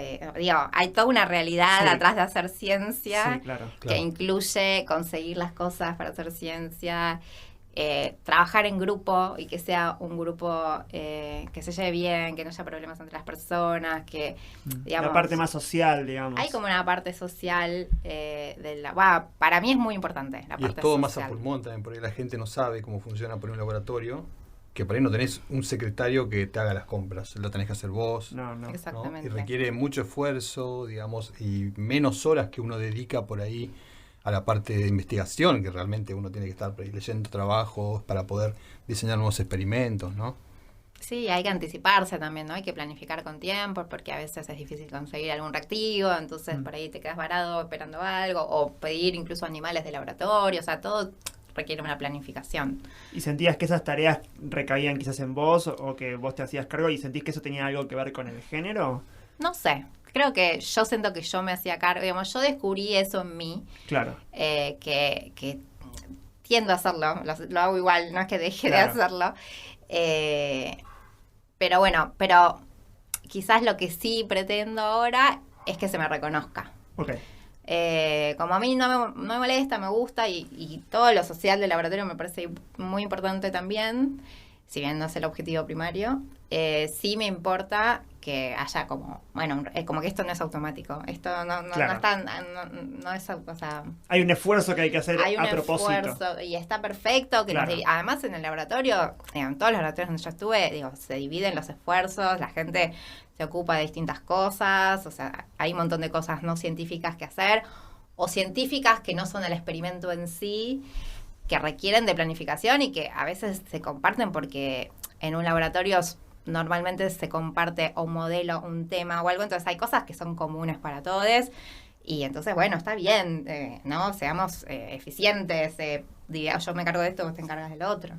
S2: hay toda una realidad atrás de hacer ciencia,
S1: claro.
S2: Que incluye conseguir las cosas para hacer ciencia, trabajar en grupo y que sea un grupo que se lleve bien, que no haya problemas entre las personas, que digamos,
S1: la parte más social, digamos.
S2: Hay como una parte social para mí es muy importante la parte social.
S3: Y es todo más a pulmón también, porque la gente no sabe cómo funciona por un laboratorio, que por ahí no tenés un secretario que te haga las compras, lo tenés que hacer vos.
S1: No.
S2: Exactamente.
S3: ¿no? Y requiere mucho esfuerzo, digamos, y menos horas que uno dedica por ahí a la parte de investigación, que realmente uno tiene que estar leyendo trabajos para poder diseñar nuevos experimentos, ¿no?
S2: Sí, hay que anticiparse también, ¿no? Hay que planificar con tiempo, porque a veces es difícil conseguir algún reactivo, entonces por ahí te quedas varado esperando algo, o pedir incluso animales de laboratorio, o sea, todo requiere una planificación.
S1: ¿Y sentías que esas tareas recaían quizás en vos, o que vos te hacías cargo, y sentís que eso tenía algo que ver con el género?
S2: No sé. Creo que yo siento que yo me hacía cargo, digamos, yo descubrí eso en mí.
S1: Claro.
S2: Que tiendo a hacerlo, lo hago igual, no es que deje de hacerlo. Pero bueno, quizás lo que sí pretendo ahora es que se me reconozca.
S1: Okay.
S2: Como a mí no me molesta, me gusta, y todo lo social del laboratorio me parece muy importante también, si bien no es el objetivo primario, sí me importa que haya como, bueno, como que esto no es automático, esto no está, no es, o sea,
S1: hay un esfuerzo que hay que hacer a propósito.
S2: Hay un esfuerzo, y está perfecto, que además en el laboratorio, en todos los laboratorios donde yo estuve, se dividen los esfuerzos, la gente se ocupa de distintas cosas, o sea, hay un montón de cosas no científicas que hacer, o científicas que no son el experimento en sí, que requieren de planificación y que a veces se comparten porque en un laboratorio normalmente se comparte un modelo, un tema o algo, entonces hay cosas que son comunes para todos, y entonces, bueno, está bien, ¿no? Seamos eficientes, yo me encargo de esto, vos te encargas del otro.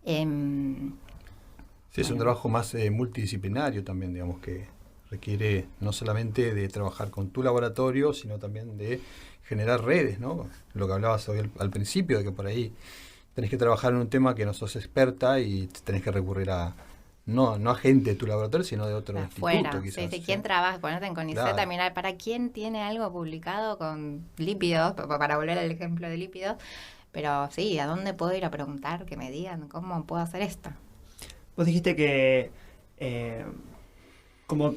S3: Sí, es un trabajo más multidisciplinario también, digamos, que requiere no solamente de trabajar con tu laboratorio, sino también de generar redes, ¿no? Lo que hablabas hoy al principio, de que por ahí tenés que trabajar en un tema que no sos experta y tenés que recurrir a no a gente de tu laboratorio, sino de otro instituto, quizás.
S2: Sí, ¿quién trabaja? Ponerte en CONICET a mirar para quién tiene algo publicado con lípidos, para volver al ejemplo de lípidos. Pero sí, ¿a dónde puedo ir a preguntar que me digan cómo puedo hacer esto?
S1: Vos dijiste que, como,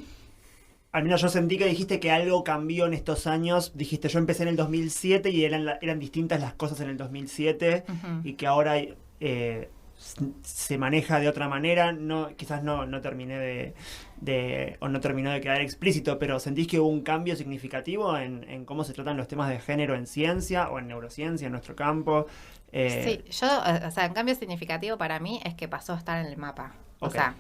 S1: al menos yo sentí que dijiste que algo cambió en estos años. Dijiste, yo empecé en el 2007 y eran distintas las cosas en el 2007, y que ahora se maneja de otra manera. Quizás no terminé o no terminó de quedar explícito, pero ¿sentís que hubo un cambio significativo en cómo se tratan los temas de género en ciencia o en neurociencia, en nuestro campo?
S2: Sí, un cambio significativo para mí es que pasó a estar en el mapa.
S1: Okay.
S2: O sea,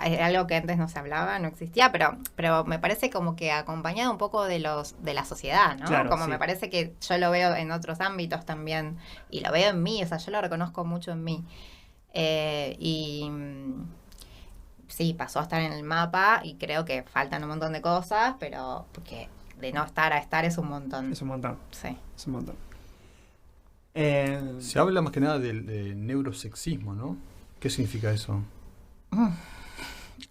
S2: es algo que antes no se hablaba, no existía, pero me parece como que acompañado un poco de la sociedad, ¿no?
S1: Claro,
S2: como
S1: sí.
S2: Me parece que yo lo veo en otros ámbitos también, y lo veo en mí, o sea, yo lo reconozco mucho en mí. Y sí, pasó a estar en el mapa, y creo que faltan un montón de cosas, pero porque de no estar a estar es un montón.
S1: Es un montón.
S2: Sí.
S1: Es un montón.
S3: Se habla más que nada del neurosexismo, ¿no? ¿Qué significa eso?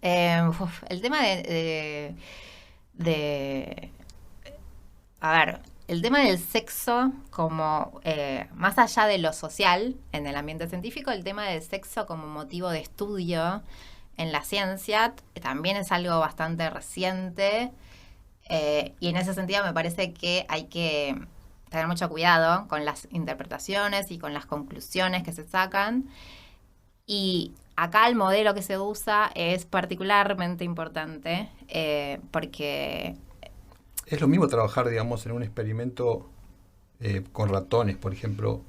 S2: El tema a ver, el tema del sexo como, más allá de lo social en el ambiente científico, el tema del sexo como motivo de estudio en la ciencia también es algo bastante reciente, y en ese sentido me parece que hay que tener mucho cuidado con las interpretaciones y con las conclusiones que se sacan. Y acá el modelo que se usa es particularmente importante porque...
S3: Es lo mismo trabajar, digamos, en un experimento con ratones, por ejemplo,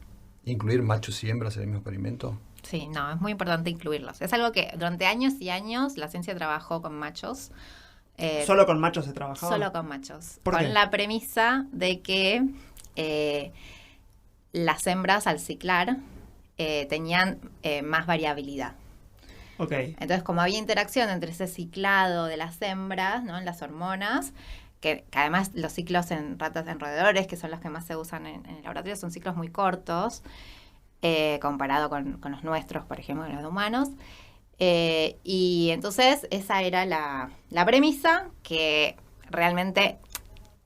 S3: incluir machos y hembras en el mismo experimento.
S2: Sí, no, es muy importante incluirlos. Es algo que durante años y años la ciencia trabajó con machos.
S1: ¿Solo con machos se trabajaba?
S2: Solo con machos.
S1: ¿Por
S2: con
S1: qué?
S2: la premisa de que las hembras al ciclar tenían más variabilidad.
S1: Ok.
S2: Entonces, como había interacción entre ese ciclado de las hembras, ¿no? En las hormonas, que además los ciclos en ratas en roedores, que son los que más se usan en el laboratorio, son ciclos muy cortos, comparado con los nuestros, por ejemplo, los de humanos. Y entonces esa era la premisa que realmente...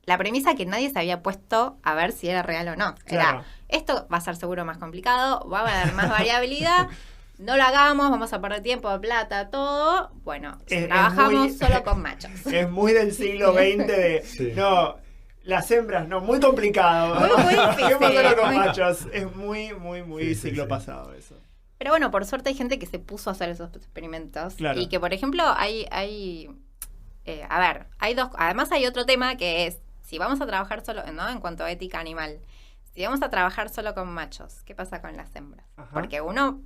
S2: La premisa que nadie se había puesto a ver si era real o no.
S1: Claro.
S2: Era, esto va a ser seguro más complicado, va a haber más variabilidad, no lo hagamos, vamos a perder tiempo, plata, todo. Bueno, trabajamos solo con machos.
S1: Es muy del siglo XX de...
S3: Sí.
S1: No, las hembras, no, muy complicado.
S2: Muy difícil.
S1: Hacemos solo con machos. Es muy siglo pasado eso.
S2: Pero bueno, por suerte hay gente que se puso a hacer esos experimentos.
S1: Claro.
S2: Y que, por ejemplo, hay dos... Además hay otro tema que es, si vamos a trabajar solo, ¿no? En cuanto a ética animal, si vamos a trabajar solo con machos, ¿qué pasa con las hembras?
S1: Ajá.
S2: Porque uno,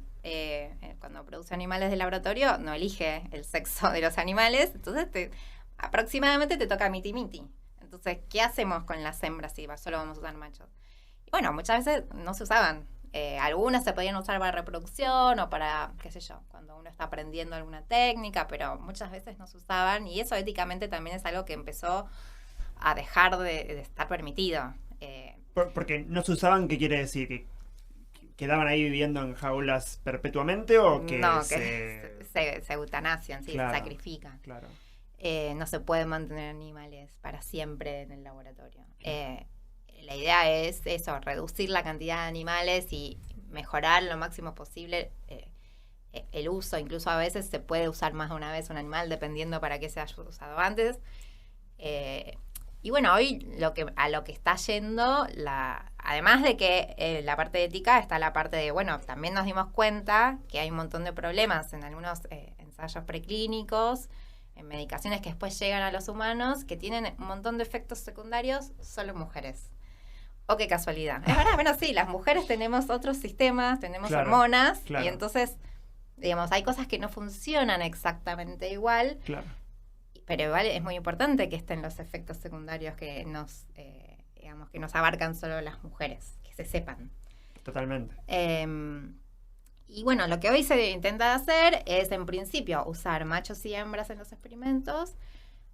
S2: cuando produce animales de laboratorio, no elige el sexo de los animales, entonces aproximadamente te toca miti-miti. Entonces, ¿qué hacemos con las hembras si solo vamos a usar machos? Y bueno, muchas veces no se usaban. Algunas se podían usar para reproducción o para, qué sé yo, cuando uno está aprendiendo alguna técnica, pero muchas veces no se usaban y eso éticamente también es algo que empezó a dejar de estar permitido.
S1: Porque no se usaban, ¿qué quiere decir? ¿Que quedaban ahí viviendo en jaulas perpetuamente o que
S2: no, que se eutanasian, sí,
S1: claro,
S2: se sacrifican.
S1: Claro.
S2: No se pueden mantener animales para siempre en el laboratorio. La idea es eso, reducir la cantidad de animales y mejorar lo máximo posible el uso. Incluso a veces se puede usar más de una vez un animal dependiendo para qué se haya usado antes. Y bueno, hoy a lo que está yendo, además de que la parte ética, está la parte de, bueno, también nos dimos cuenta que hay un montón de problemas en algunos ensayos preclínicos, en medicaciones que después llegan a los humanos, que tienen un montón de efectos secundarios solo en mujeres. ¡Oh, qué casualidad! Es verdad, bueno, sí, las mujeres tenemos otros sistemas, tenemos hormonas,
S1: claro.
S2: Y entonces, digamos, hay cosas que no funcionan exactamente igual,
S1: Claro.
S2: pero igual es muy importante que estén los efectos secundarios que digamos, que nos abarcan solo las mujeres, que se sepan.
S1: Totalmente.
S2: Y bueno, lo que hoy se intenta hacer es, en principio, usar machos y hembras en los experimentos,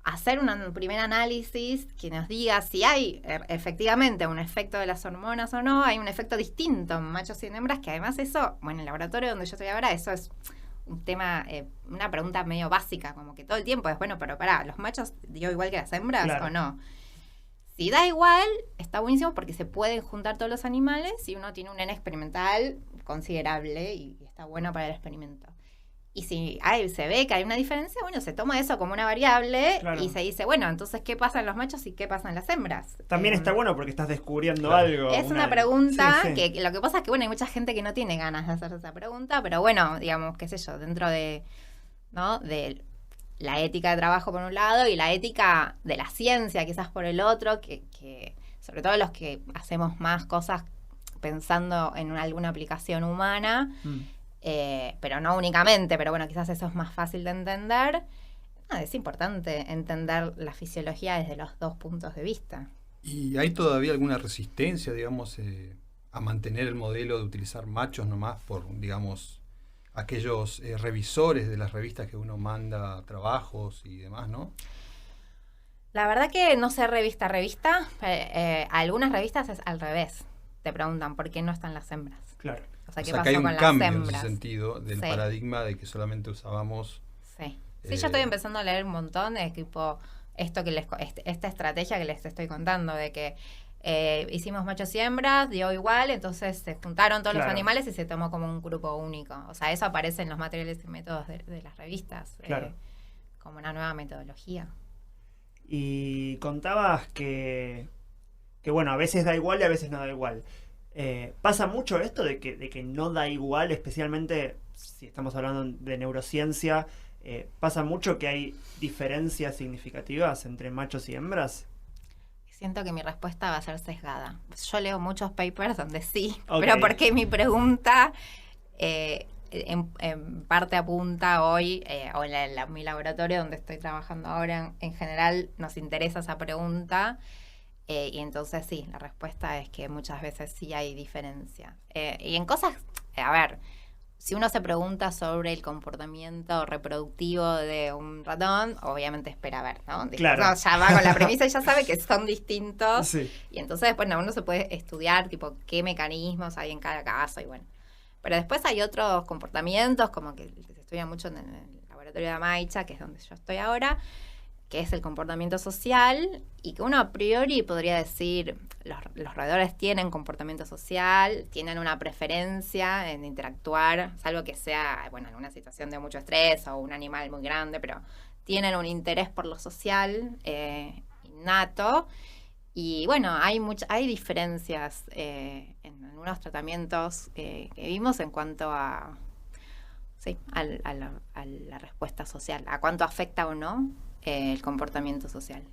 S2: hacer un primer análisis que nos diga si hay efectivamente un efecto de las hormonas o no. Hay un efecto distinto en machos y en hembras, que además eso, bueno, en el laboratorio donde yo estoy ahora, eso es un tema, una pregunta medio básica, como que todo el tiempo es, bueno, pero pará, ¿los machos dio igual que las hembras o no? Si da igual, está buenísimo porque se pueden juntar todos los animales y uno tiene un N experimental considerable y está bueno para el experimento. Y si se ve que hay una diferencia, bueno, se toma eso como una variable y se dice, bueno, entonces, ¿qué pasa en los machos y qué pasa en las hembras?
S1: También está bueno porque estás descubriendo algo.
S2: Es una pregunta que lo que pasa es que, bueno, hay mucha gente que no tiene ganas de hacer esa pregunta, pero bueno, digamos, qué sé yo, dentro de, ¿no? de la ética de trabajo por un lado y la ética de la ciencia quizás por el otro, que sobre todo los que hacemos más cosas pensando en alguna aplicación humana, pero no únicamente, pero bueno, quizás eso es más fácil de entender. Es importante entender la fisiología desde los dos puntos de vista.
S3: ¿Y hay todavía alguna resistencia, digamos, a mantener el modelo de utilizar machos nomás por, digamos, aquellos revisores de las revistas que uno manda trabajos y demás, ¿no?
S2: La verdad que no sé revista a revista. Algunas revistas es al revés. Te preguntan por qué no están las hembras.
S1: Claro.
S2: O sea, ¿qué
S3: que
S2: pasó
S3: hay
S2: con
S3: un
S2: las
S3: cambio
S2: hembras?
S3: en ese sentido del paradigma de que solamente usábamos...
S2: Sí, yo estoy empezando a leer un montón de tipo esta estrategia que les estoy contando de que hicimos machos y hembras, dio igual, entonces se juntaron todos los animales y se tomó como un grupo único. O sea, eso aparece en los materiales y métodos de las revistas, como una nueva metodología.
S1: Y contabas que que bueno, a veces da igual y a veces no da igual. ¿Pasa mucho esto de que no da igual, especialmente si estamos hablando de neurociencia? ¿Pasa mucho que hay diferencias significativas entre machos y hembras?
S2: Siento que mi respuesta va a ser sesgada. Yo leo muchos papers donde sí,
S1: Okay.
S2: pero porque mi pregunta en parte apunta hoy, o en mi laboratorio donde estoy trabajando ahora, en general nos interesa esa pregunta, y entonces sí, la respuesta es que muchas veces sí hay diferencia. Y en cosas, a ver, si uno se pregunta sobre el comportamiento reproductivo de un ratón, obviamente espera ver, ¿no?
S1: Claro.
S2: No, ya va con la premisa y ya sabe que son distintos.
S1: Sí.
S2: Y entonces, bueno, uno se puede estudiar, tipo, qué mecanismos hay en cada caso y bueno. Pero después hay otros comportamientos, como que se estudia mucho en el laboratorio de Amaicha, que es donde yo estoy ahora, que es el comportamiento social, y que uno a priori podría decir, los roedores tienen comportamiento social, tienen una preferencia en interactuar, salvo que sea, bueno, en una situación de mucho estrés o un animal muy grande, pero tienen un interés por lo social innato. Y bueno, hay diferencias en algunos tratamientos que vimos en cuanto a, sí, a la respuesta social, a cuánto afecta o no el comportamiento social.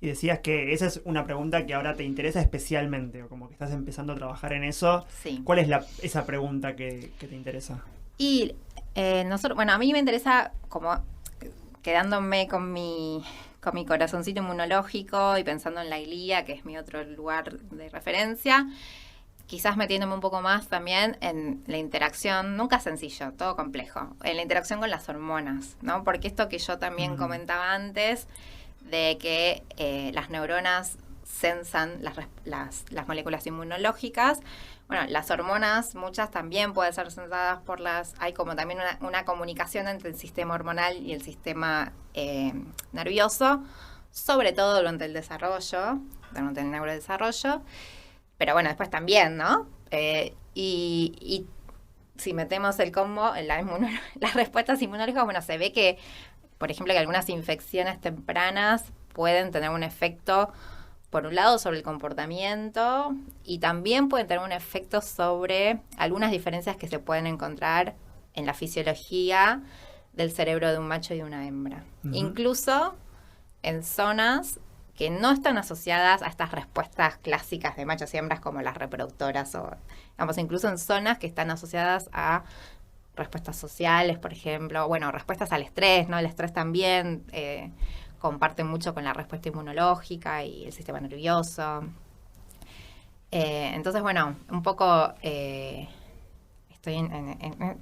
S1: Y decías que esa es una pregunta que ahora te interesa especialmente, o como que estás empezando a trabajar en eso.
S2: Sí.
S1: ¿Cuál es esa pregunta que te interesa?
S2: Y nosotros, bueno, a mí me interesa como quedándome con mi corazoncito inmunológico y pensando en la glía, que es mi otro lugar de referencia, quizás metiéndome un poco más también en la interacción, nunca sencillo, todo complejo, en la interacción con las hormonas, ¿no? Porque esto que yo también comentaba antes, de que las neuronas sensan las moléculas inmunológicas. Bueno, las hormonas, muchas también pueden ser sensadas hay como también una comunicación entre el sistema hormonal y el sistema nervioso, sobre todo durante el desarrollo, durante el neurodesarrollo. Pero bueno, después también, ¿no? Y si metemos el combo, las respuestas inmunológicas, bueno, se ve que, por ejemplo, que algunas infecciones tempranas pueden tener un efecto, por un lado, sobre el comportamiento, y también pueden tener un efecto sobre algunas diferencias que se pueden encontrar en la fisiología del cerebro de un macho y de una hembra. Uh-huh. Incluso en zonas que no están asociadas a estas respuestas clásicas de machos y hembras como las reproductoras, o digamos, incluso en zonas que están asociadas a respuestas sociales, por ejemplo, bueno, respuestas al estrés, ¿no? El estrés también comparte mucho con la respuesta inmunológica y el sistema nervioso. Entonces, bueno, un poco estoy en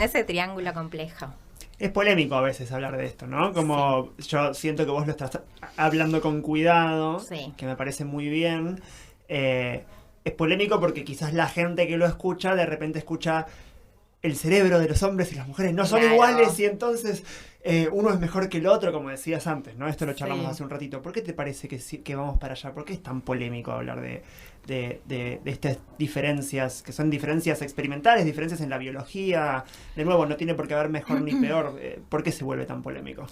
S2: ese triángulo complejo.
S1: Es polémico a veces hablar de esto, ¿no? Como sí. Yo siento que vos lo estás hablando con cuidado, sí, que me parece muy bien. Es polémico porque quizás la gente que lo escucha, de repente escucha el cerebro de los hombres y las mujeres no son iguales y entonces uno es mejor que el otro, como decías antes, ¿no? Esto lo charlamos hace un ratito. ¿Por qué te parece que vamos para allá? ¿Por qué es tan polémico hablar de estas diferencias, que son diferencias experimentales, diferencias en la biología? De nuevo, no tiene por qué haber mejor ni peor. ¿Por qué se vuelve tan polémico?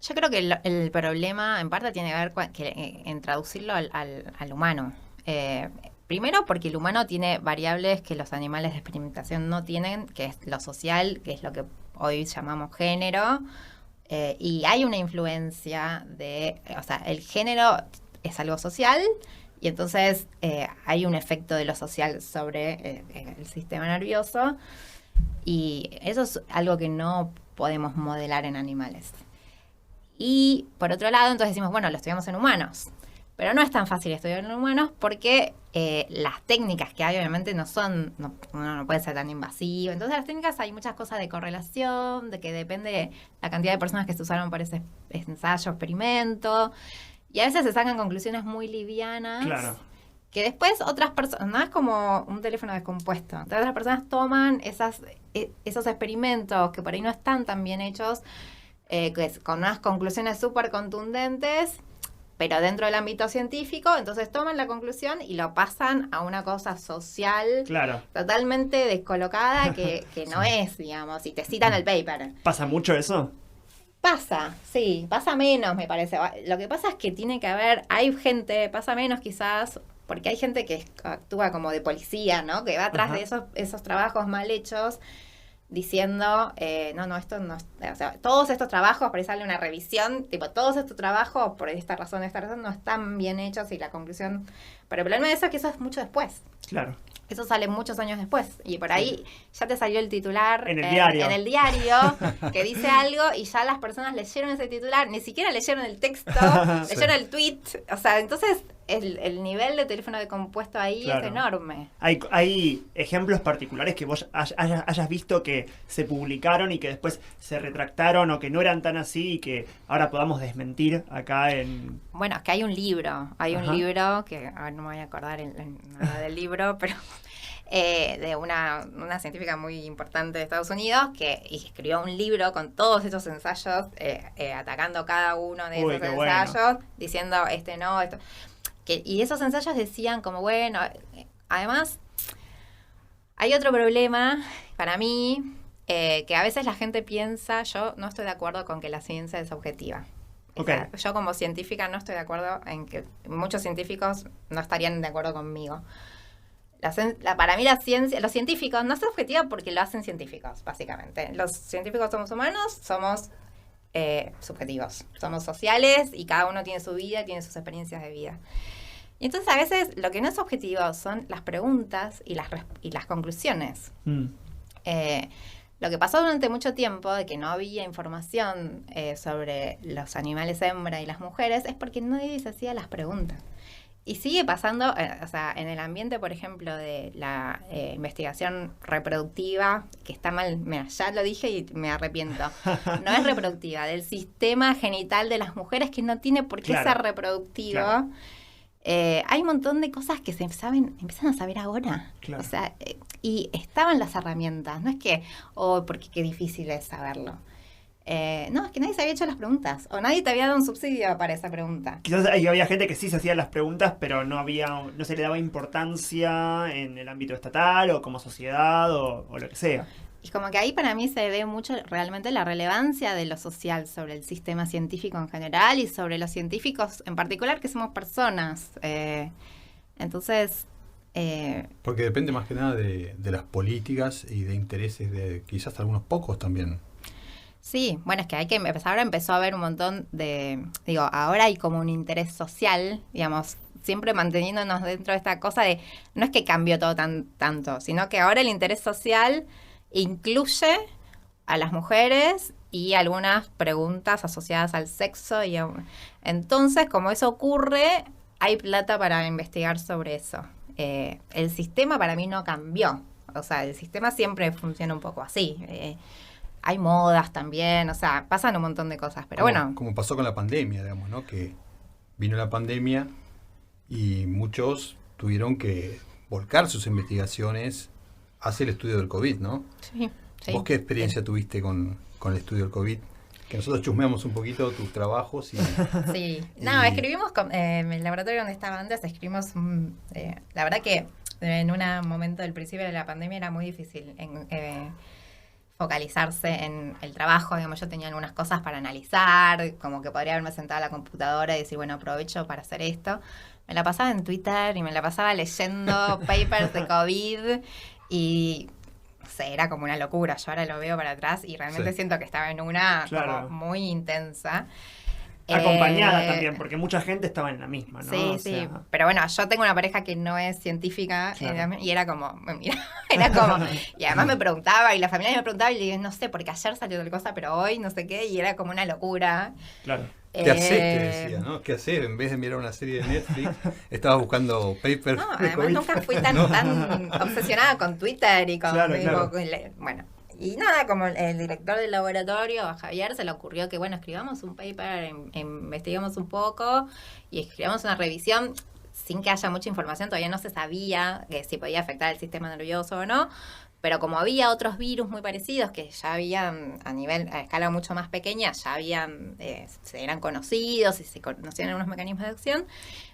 S2: Yo creo que el problema, en parte, tiene que ver en traducirlo al humano. Primero porque el humano tiene variables que los animales de experimentación no tienen, que es lo social, que es lo que hoy llamamos género, y hay una influencia o sea, el género es algo social, y entonces hay un efecto de lo social sobre el sistema nervioso, y eso es algo que no podemos modelar en animales. Y por otro lado, entonces decimos, bueno, lo estudiamos en humanos. Pero no es tan fácil estudiar en humanos porque las técnicas que hay obviamente no puede ser tan invasivo. Entonces las técnicas hay muchas cosas de correlación, de que depende de la cantidad de personas que se usaron para ese ensayo, experimento. Y a veces se sacan conclusiones muy livianas. Claro. Que después otras personas, no es como un teléfono descompuesto. Entonces otras personas toman esos experimentos que por ahí no están tan bien hechos, con unas conclusiones súper contundentes, pero dentro del ámbito científico, entonces toman la conclusión y lo pasan a una cosa social, claro, totalmente descolocada que no es, digamos, y te citan el paper.
S1: ¿Pasa mucho eso?
S2: Pasa, sí, pasa menos, me parece. Lo que pasa es que tiene que haber, hay gente, pasa menos quizás, porque hay gente que actúa como de policía, ¿no? Que va atrás de esos trabajos mal hechos, diciendo, esto no, o sea, todos estos trabajos, por ahí sale una revisión, tipo, todos estos trabajos, por esta razón, no están bien hechos, y la conclusión, pero el problema de eso es que eso es mucho después.
S1: Claro.
S2: Eso sale muchos años después, y por ahí ya te salió el titular
S1: en
S2: el diario que dice algo, y ya las personas leyeron ese titular, ni siquiera leyeron el texto, leyeron el tweet, o sea, entonces el nivel de teléfono de compuesto ahí es enorme.
S1: Hay ejemplos particulares que vos hayas visto que se publicaron y que después se retractaron o que no eran tan así y que ahora podamos desmentir acá en...
S2: Bueno, es que hay un libro que ahora no me voy a acordar nada del libro, pero de una científica muy importante de Estados Unidos que escribió un libro con todos esos ensayos, atacando cada uno de esos ensayos, diciendo esto. Y esos ensayos decían como, bueno, además hay otro problema para mí, que a veces la gente piensa, yo no estoy de acuerdo con que la ciencia es objetiva.
S1: Okay.
S2: O sea, yo como científica no estoy de acuerdo en que muchos científicos no estarían de acuerdo conmigo. Para mí la ciencia, los científicos no son objetivos porque lo hacen científicos, básicamente. Los científicos somos humanos, somos subjetivos, somos sociales y cada uno tiene su vida, tiene sus experiencias de vida. Y entonces a veces lo que no es objetivo son las preguntas y las conclusiones. Lo que pasó durante mucho tiempo de que no había información sobre los animales hembra y las mujeres es porque nadie se hacía las preguntas. Y sigue pasando, o sea, en el ambiente, por ejemplo, de la investigación reproductiva, que está mal, mira, ya lo dije y me arrepiento, no es reproductiva, del sistema genital de las mujeres, que no tiene por qué ser reproductivo. Claro. Hay un montón de cosas que empiezan a saber ahora. Claro. O sea, y estaban las herramientas, no es que, porque qué difícil es saberlo. No, es que nadie se había hecho las preguntas, o nadie te había dado un subsidio para esa pregunta.
S1: Quizás había gente que sí se hacía las preguntas, pero no se le daba importancia en el ámbito estatal o como sociedad o lo que sea.
S2: Y como que ahí para mí se ve mucho realmente la relevancia de lo social sobre el sistema científico en general y sobre los científicos en particular, que somos personas. Entonces...
S3: Porque depende más que nada de las políticas y de intereses de quizás algunos pocos también.
S2: Sí, bueno, es que ahora empezó a haber un montón ahora hay como un interés social, digamos, siempre manteniéndonos dentro de esta cosa de, no es que cambió todo tanto, sino que ahora el interés social incluye a las mujeres y algunas preguntas asociadas al sexo. Entonces, como eso ocurre, hay plata para investigar sobre eso. El sistema para mí no cambió. O sea, el sistema siempre funciona un poco así. Hay modas también, o sea, pasan un montón de cosas, pero bueno.
S3: Como pasó con la pandemia, digamos, ¿no? Que vino la pandemia y muchos tuvieron que volcar sus investigaciones hacia el estudio del COVID, ¿no?
S2: Sí.
S3: ¿Vos qué experiencia tuviste con el estudio del COVID? Que nosotros chusmeamos un poquito tus trabajos.
S2: Sí, escribimos en el laboratorio donde estaba antes, escribimos, la verdad que en un momento del principio de la pandemia era muy difícil focalizarse en el trabajo, digamos, yo tenía algunas cosas para analizar, como que podría haberme sentado a la computadora y decir, bueno, aprovecho para hacer esto. Me la pasaba en Twitter y me la pasaba leyendo papers de COVID y era como una locura. Yo ahora lo veo para atrás y realmente siento que estaba en una como muy intensa.
S1: Acompañada también, porque mucha gente estaba en la misma, ¿no?
S2: Sí. Pero bueno, yo tengo una pareja que no es científica y era como, y además me preguntaba, y la familia me preguntaba, y le digo, no sé, porque ayer salió tal cosa, pero hoy no sé qué, y era como una locura.
S3: Claro. ¿Qué haces? Te decía, ¿no? ¿Qué haces? En vez de mirar una serie de Netflix, estabas buscando papers.
S2: No, además nunca fui tan obsesionada con Twitter y con... Bueno... Y nada, como el director del laboratorio, a Javier, se le ocurrió que, bueno, escribamos un paper, investigamos un poco y escribamos una revisión sin que haya mucha información. Todavía no se sabía que si podía afectar el sistema nervioso o no, pero como había otros virus muy parecidos que ya habían, a escala mucho más pequeña, se eran conocidos y se conocían algunos mecanismos de acción.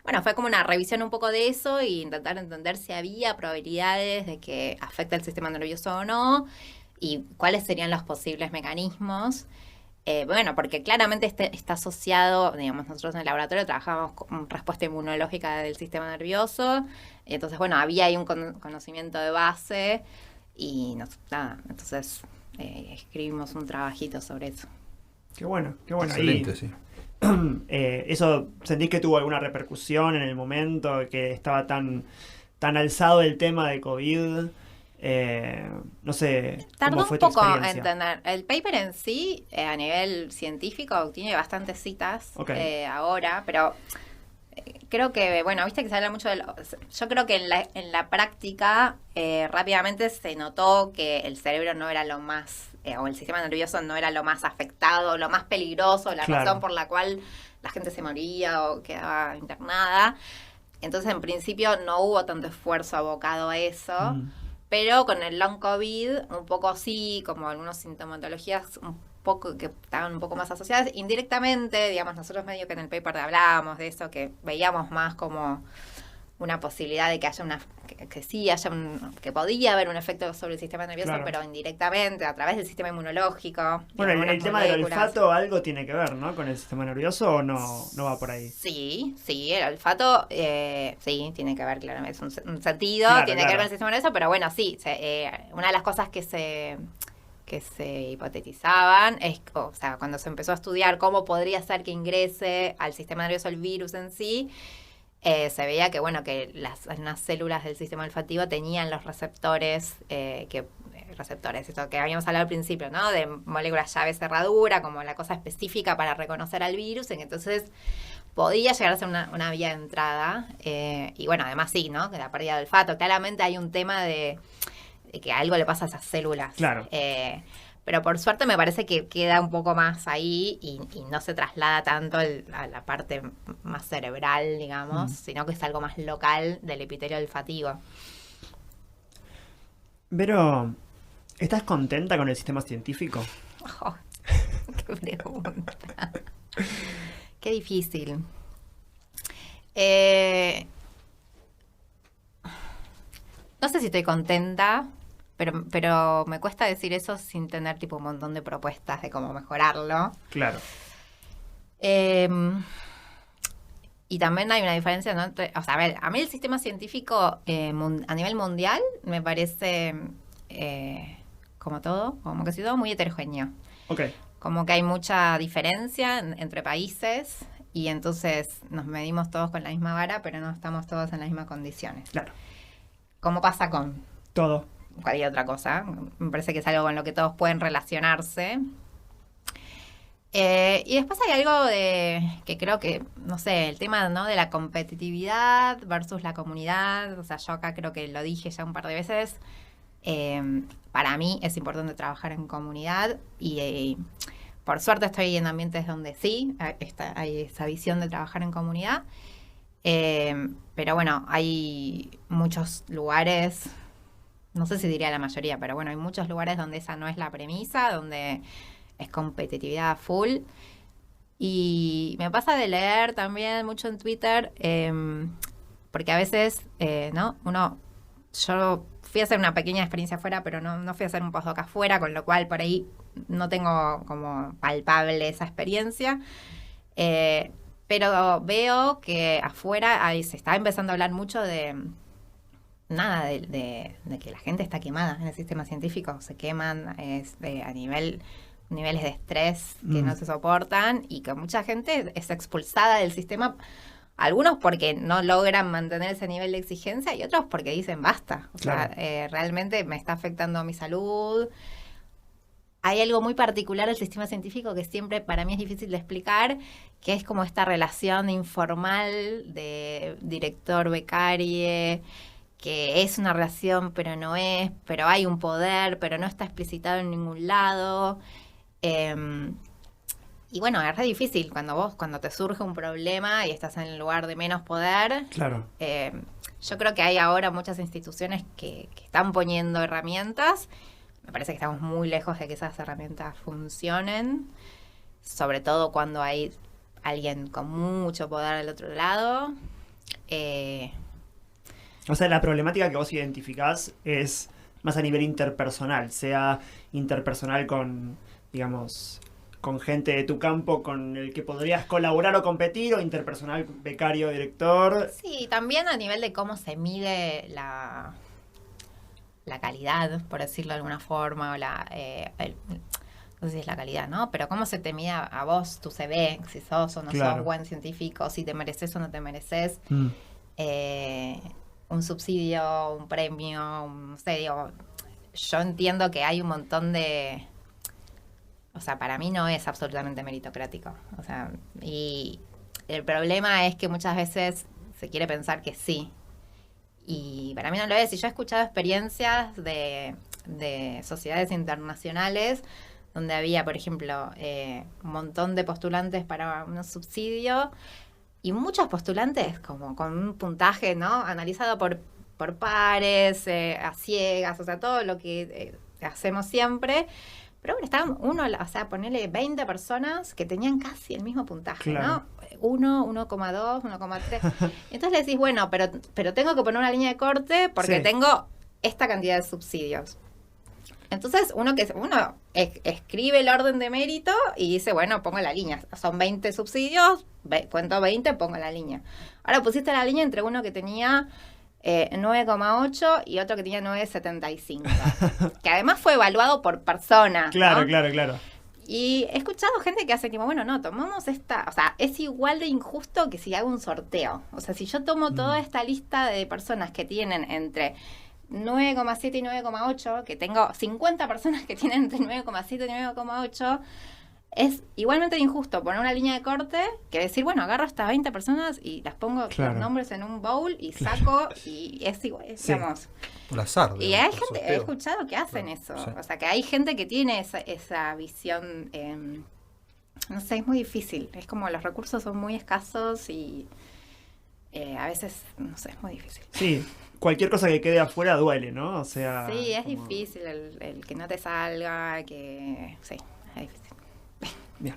S2: Bueno, fue como una revisión un poco de eso y intentar entender si había probabilidades de que afecte el sistema nervioso o no, y cuáles serían los posibles mecanismos. Bueno, porque claramente está asociado, digamos, nosotros en el laboratorio trabajamos con respuesta inmunológica del sistema nervioso, entonces, bueno, había ahí un conocimiento de base y nada, entonces escribimos un trabajito sobre eso.
S1: Qué bueno, qué bueno.
S3: Excelente, sí.
S1: ¿Eso sentís que tuvo alguna repercusión en el momento que estaba tan alzado el tema de COVID? No sé,
S2: tardó
S1: ¿cómo fue
S2: un
S1: tu
S2: poco en
S1: experiencia?
S2: entender. El paper en sí, a nivel científico, tiene bastantes citas ahora, pero creo que, bueno, viste que se habla mucho yo creo que en la práctica rápidamente se notó que el cerebro no era lo más, o el sistema nervioso no era lo más afectado, lo más peligroso, la razón por la cual la gente se moría o quedaba internada. Entonces, en principio, no hubo tanto esfuerzo abocado a eso. Pero con el long COVID, un poco sí, como algunas sintomatologías un poco que estaban un poco más asociadas, indirectamente, digamos, nosotros medio que en el paper hablábamos de eso, que veíamos más como una posibilidad de que haya que sí haya que podía haber un efecto sobre el sistema nervioso, pero indirectamente, a través del sistema inmunológico.
S1: Bueno, el tema del olfato algo tiene que ver, ¿no? Con el sistema nervioso, ¿o no va por ahí?
S2: Sí, el olfato sí, tiene que ver, claramente, es un sentido, tiene que ver con el sistema nervioso, pero bueno, sí, una de las cosas que se hipotetizaban es, o sea, cuando se empezó a estudiar cómo podría ser que ingrese al sistema nervioso el virus en sí, se veía que, bueno, que unas células del sistema olfativo tenían los receptores, esto que habíamos hablado al principio, ¿no? De moléculas llave cerradura, como la cosa específica para reconocer al virus, y que entonces podía llegar a ser una vía de entrada. Y bueno, además sí, ¿no? Que la pérdida de olfato. Claramente hay un tema de que algo le pasa a esas células.
S1: Claro.
S2: Pero por suerte me parece que queda un poco más ahí y no se traslada tanto a la parte más cerebral, digamos, sino que es algo más local del epitelio olfativo.
S1: Vero, ¿estás contenta con el sistema científico?
S2: Oh, qué pregunta. Qué difícil. No sé si estoy contenta. Pero me cuesta decir eso sin tener tipo un montón de propuestas de cómo mejorarlo.
S1: Claro.
S2: Y también hay una diferencia, ¿no? O sea, a ver, a mí el sistema científico a nivel mundial me parece, como todo, como que ha sido muy heterogéneo.
S1: Okay.
S2: Como que hay mucha diferencia entre países y entonces nos medimos todos con la misma vara, pero no estamos todos en las mismas condiciones.
S1: Claro.
S2: ¿Cómo pasa con
S1: todo?
S2: Cualquier otra cosa. Me parece que es algo con lo que todos pueden relacionarse. Y después hay algo que creo que, no sé, el tema, ¿no? De la competitividad versus la comunidad. O sea, yo acá creo que lo dije ya un par de veces. Para mí es importante trabajar en comunidad y por suerte estoy en ambientes donde sí, hay esa visión de trabajar en comunidad. Pero bueno, hay muchos lugares, no sé si diría la mayoría, pero bueno, hay muchos lugares donde esa no es la premisa, donde es competitividad full. Y me pasa de leer también mucho en Twitter, porque a veces, ¿no? Yo fui a hacer una pequeña experiencia afuera, pero no fui a hacer un postdoc afuera, con lo cual por ahí no tengo como palpable esa experiencia. Pero veo que afuera se está empezando a hablar mucho de que la gente está quemada en el sistema científico. Se queman a niveles de estrés que no se soportan y que mucha gente es expulsada del sistema. Algunos porque no logran mantener ese nivel de exigencia y otros porque dicen basta. O
S1: claro.
S2: sea, realmente me está afectando a mi salud. Hay algo muy particular del sistema científico que siempre para mí es difícil de explicar, que es como esta relación informal de director-becarie, que es una relación pero no es, pero hay un poder, pero no está explicitado en ningún lado. Y bueno, es re difícil cuando te surge un problema y estás en el lugar de menos poder.
S1: Claro.
S2: Yo creo que hay ahora muchas instituciones que están poniendo herramientas. Me parece que estamos muy lejos de que esas herramientas funcionen, sobre todo cuando hay alguien con mucho poder al otro lado.
S1: O sea, la problemática que vos identificás es más a nivel interpersonal, sea interpersonal con, digamos, con gente de tu campo con el que podrías colaborar o competir, o interpersonal, becario, director.
S2: Sí, también a nivel de cómo se mide la calidad, por decirlo de alguna forma, o no sé si es la calidad, ¿no? Pero cómo se te mide a vos, tu CV, si sos o no sos buen científico, si te mereces o no te mereces. Un subsidio, un premio, no sé, digo, yo entiendo que hay un montón de... O sea, para mí no es absolutamente meritocrático. O sea, y el problema es que muchas veces se quiere pensar que sí. Y para mí no lo es. Y yo he escuchado experiencias de sociedades internacionales donde había, por ejemplo, un montón de postulantes para un subsidio y muchos postulantes como con un puntaje, ¿no? Analizado por pares, a ciegas, o sea, todo lo que hacemos siempre. Pero bueno, estaban o sea, ponerle 20 personas que tenían casi el mismo puntaje, claro, ¿no? 1, 1,2, 1,3. Entonces le decís, bueno, pero tengo que poner una línea de corte porque tengo esta cantidad de subsidios. Entonces uno escribe el orden de mérito y dice, bueno, pongo la línea. Son 20 subsidios, cuento 20, pongo la línea. Ahora pusiste la línea entre uno que tenía 9,8 y otro que tenía 9,75. Que además fue evaluado por persona.
S1: Claro,
S2: ¿no?
S1: Claro.
S2: Y he escuchado gente que hace tipo, bueno, no, tomamos esta... O sea, es igual de injusto que si hago un sorteo. O sea, si yo tomo toda esta lista de personas que tienen entre 9,7 y 9,8, que tengo 50 personas que tienen entre 9,7 y 9,8, es igualmente injusto poner una línea de corte que decir, bueno, agarro estas 20 personas y las pongo los nombres en un bowl y saco y es igual, digamos.
S3: Por azar.
S2: Y hay gente, he escuchado que hacen eso. Sí. O sea, que hay gente que tiene esa visión, no sé, es muy difícil. Es como los recursos son muy escasos y a veces, no sé, es muy difícil.
S1: Sí. Cualquier cosa que quede afuera duele, ¿no? O sea...
S2: Sí, es difícil el que no te salga, que... Sí, es difícil.
S1: Bien.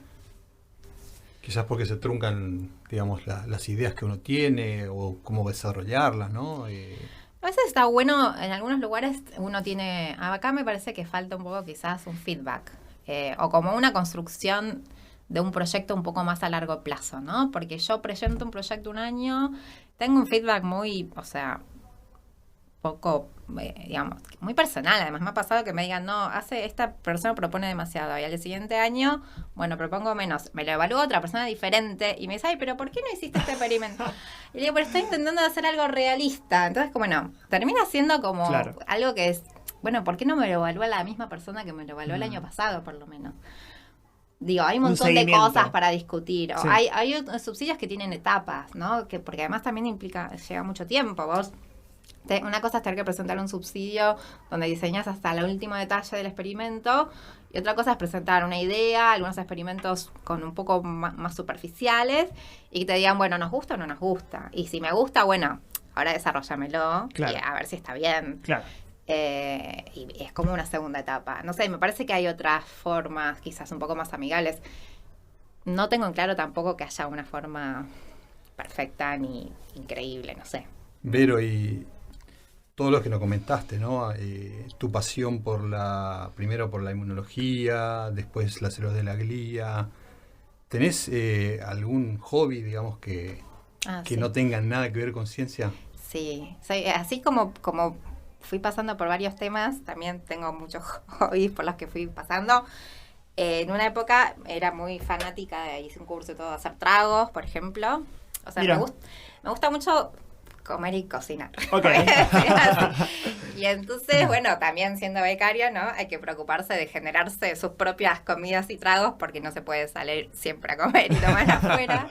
S3: Quizás porque se truncan, digamos, las ideas que uno tiene o cómo desarrollarlas, ¿no?
S2: A veces está bueno, en algunos lugares uno tiene... Acá me parece que falta un poco quizás un feedback o como una construcción de un proyecto un poco más a largo plazo, ¿no? Porque yo presento un proyecto un año, tengo un feedback muy, o sea... poco, digamos, muy personal. Además me ha pasado que me digan, no, esta persona propone demasiado y al siguiente año, bueno, propongo menos. Me lo evalúa otra persona diferente y me dice, ay, pero ¿por qué no hiciste este experimento? Y le digo, pero estoy intentando hacer algo realista. Entonces, como no, termina siendo como algo que es, bueno, ¿por qué no me lo evalúa la misma persona que me lo evaluó el año pasado, por lo menos? Digo, hay un montón de cosas para discutir. O hay subsidios que tienen etapas, ¿no? Porque además también lleva mucho tiempo. Vos una cosa es tener que presentar un subsidio donde diseñas hasta el último detalle del experimento y otra cosa es presentar una idea, algunos experimentos con un poco más superficiales y que te digan, bueno, ¿nos gusta o no nos gusta? Y si me gusta, bueno, ahora desarróllamelo y a ver si está bien.
S1: Claro.
S2: Y es como una segunda etapa. No sé, me parece que hay otras formas quizás un poco más amigables. No tengo en claro tampoco que haya una forma perfecta ni increíble, no sé.
S3: Vero, y todo lo que nos comentaste, ¿no? Tu pasión primero por la inmunología, después la células de la glía. ¿Tenés algún hobby, digamos, que no tenga nada que ver con ciencia?
S2: Sí, así como fui pasando por varios temas, también tengo muchos hobbies por los que fui pasando. En una época era muy fanática, hice un curso de todo, hacer tragos, por ejemplo. O sea, me gusta mucho comer y cocinar.
S1: Okay.
S2: Y entonces, bueno, también siendo becario, ¿no? Hay que preocuparse de generarse sus propias comidas y tragos porque no se puede salir siempre a comer y tomar afuera.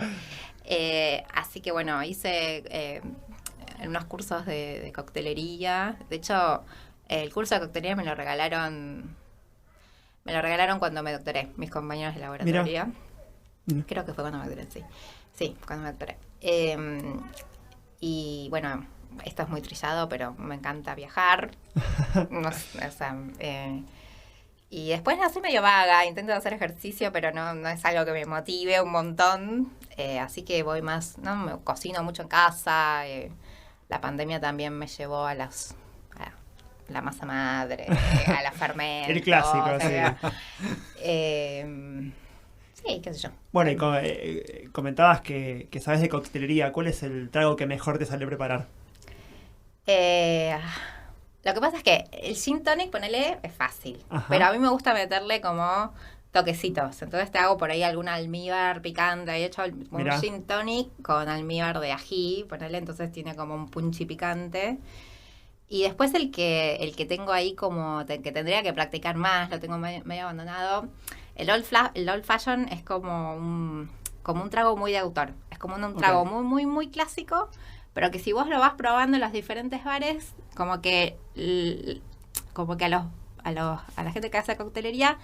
S2: Así que, bueno, hice unos cursos de coctelería. De hecho, el curso de coctelería me lo regalaron cuando me doctoré, mis compañeros de laboratorio. Creo que fue cuando me doctoré, sí. Sí, cuando me doctoré. Y bueno, esto es muy trillado, pero me encanta viajar. No sé, o sea, y después no soy medio vaga, intento hacer ejercicio, pero no es algo que me motive un montón. Así que voy más, no me cocino mucho en casa. La pandemia también me llevó a la masa madre, a la fermento.
S1: El clásico,
S2: o sea,
S1: sí.
S2: Sí, qué sé yo.
S1: Bueno, y comentabas que sabes de coctelería. ¿Cuál es el trago que mejor te sale preparar?
S2: Lo que pasa es que el gin tonic, ponele, es fácil.
S1: Ajá.
S2: Pero a mí me gusta meterle como toquecitos. Entonces te hago por ahí algún almíbar picante. He hecho un
S1: Mirá.
S2: gin tonic con almíbar de ají, ponele, entonces tiene como un punchy picante. Y después el que tengo ahí como que tendría que practicar más, lo tengo medio abandonado. El old fashion es como un trago muy de autor. Es como un trago muy, muy, muy clásico, pero que si vos lo vas probando en los diferentes bares, como que a la gente que hace coctelería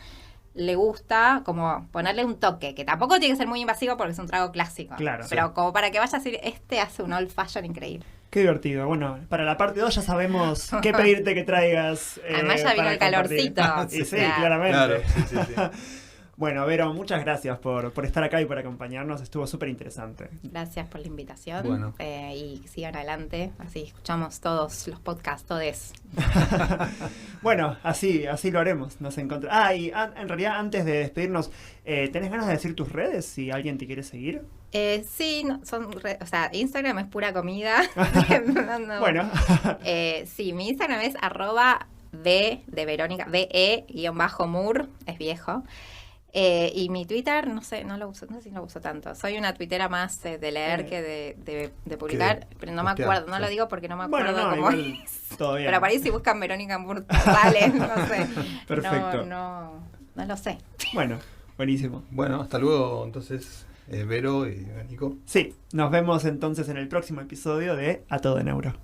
S2: le gusta como ponerle un toque, que tampoco tiene que ser muy invasivo porque es un trago clásico.
S1: Claro.
S2: Pero como para que vayas a decir, hace un old fashion increíble.
S1: Qué divertido. Bueno, para la parte 2 ya sabemos qué pedirte que traigas.
S2: Además ya vino
S1: para
S2: el
S1: compartir.
S2: calorcito.
S1: Y sí,
S2: O sea,
S1: claramente.
S3: Claro, sí.
S1: Bueno, Vero, muchas gracias por estar acá y por acompañarnos. Estuvo súper interesante.
S2: Gracias por la invitación.
S3: Bueno.
S2: Y sigan adelante. Así escuchamos todos los podcasts, todes.
S1: Bueno, así lo haremos. Nos encontramos. Y en realidad, antes de despedirnos, ¿tenés ganas de decir tus redes si alguien te quiere seguir?
S2: Sí, o sea, Instagram es pura comida. No.
S1: Bueno.
S2: Sí, mi Instagram es @v de Verónica, ve_mur, es viejo. Y mi Twitter, no sé si lo uso tanto. Soy una tuitera más de leer que de publicar, pero no me acuerdo, no lo digo porque no me acuerdo
S1: Bueno,
S2: cómo
S1: igual,
S2: es.
S1: todo bien.
S2: Pero por ahí si buscan Verónica Mur, sale, no sé.
S1: Perfecto.
S2: No lo sé.
S1: Bueno, buenísimo.
S3: Bueno, hasta luego entonces, Vero y Nico.
S1: Sí, nos vemos entonces en el próximo episodio de A Todo en Euro.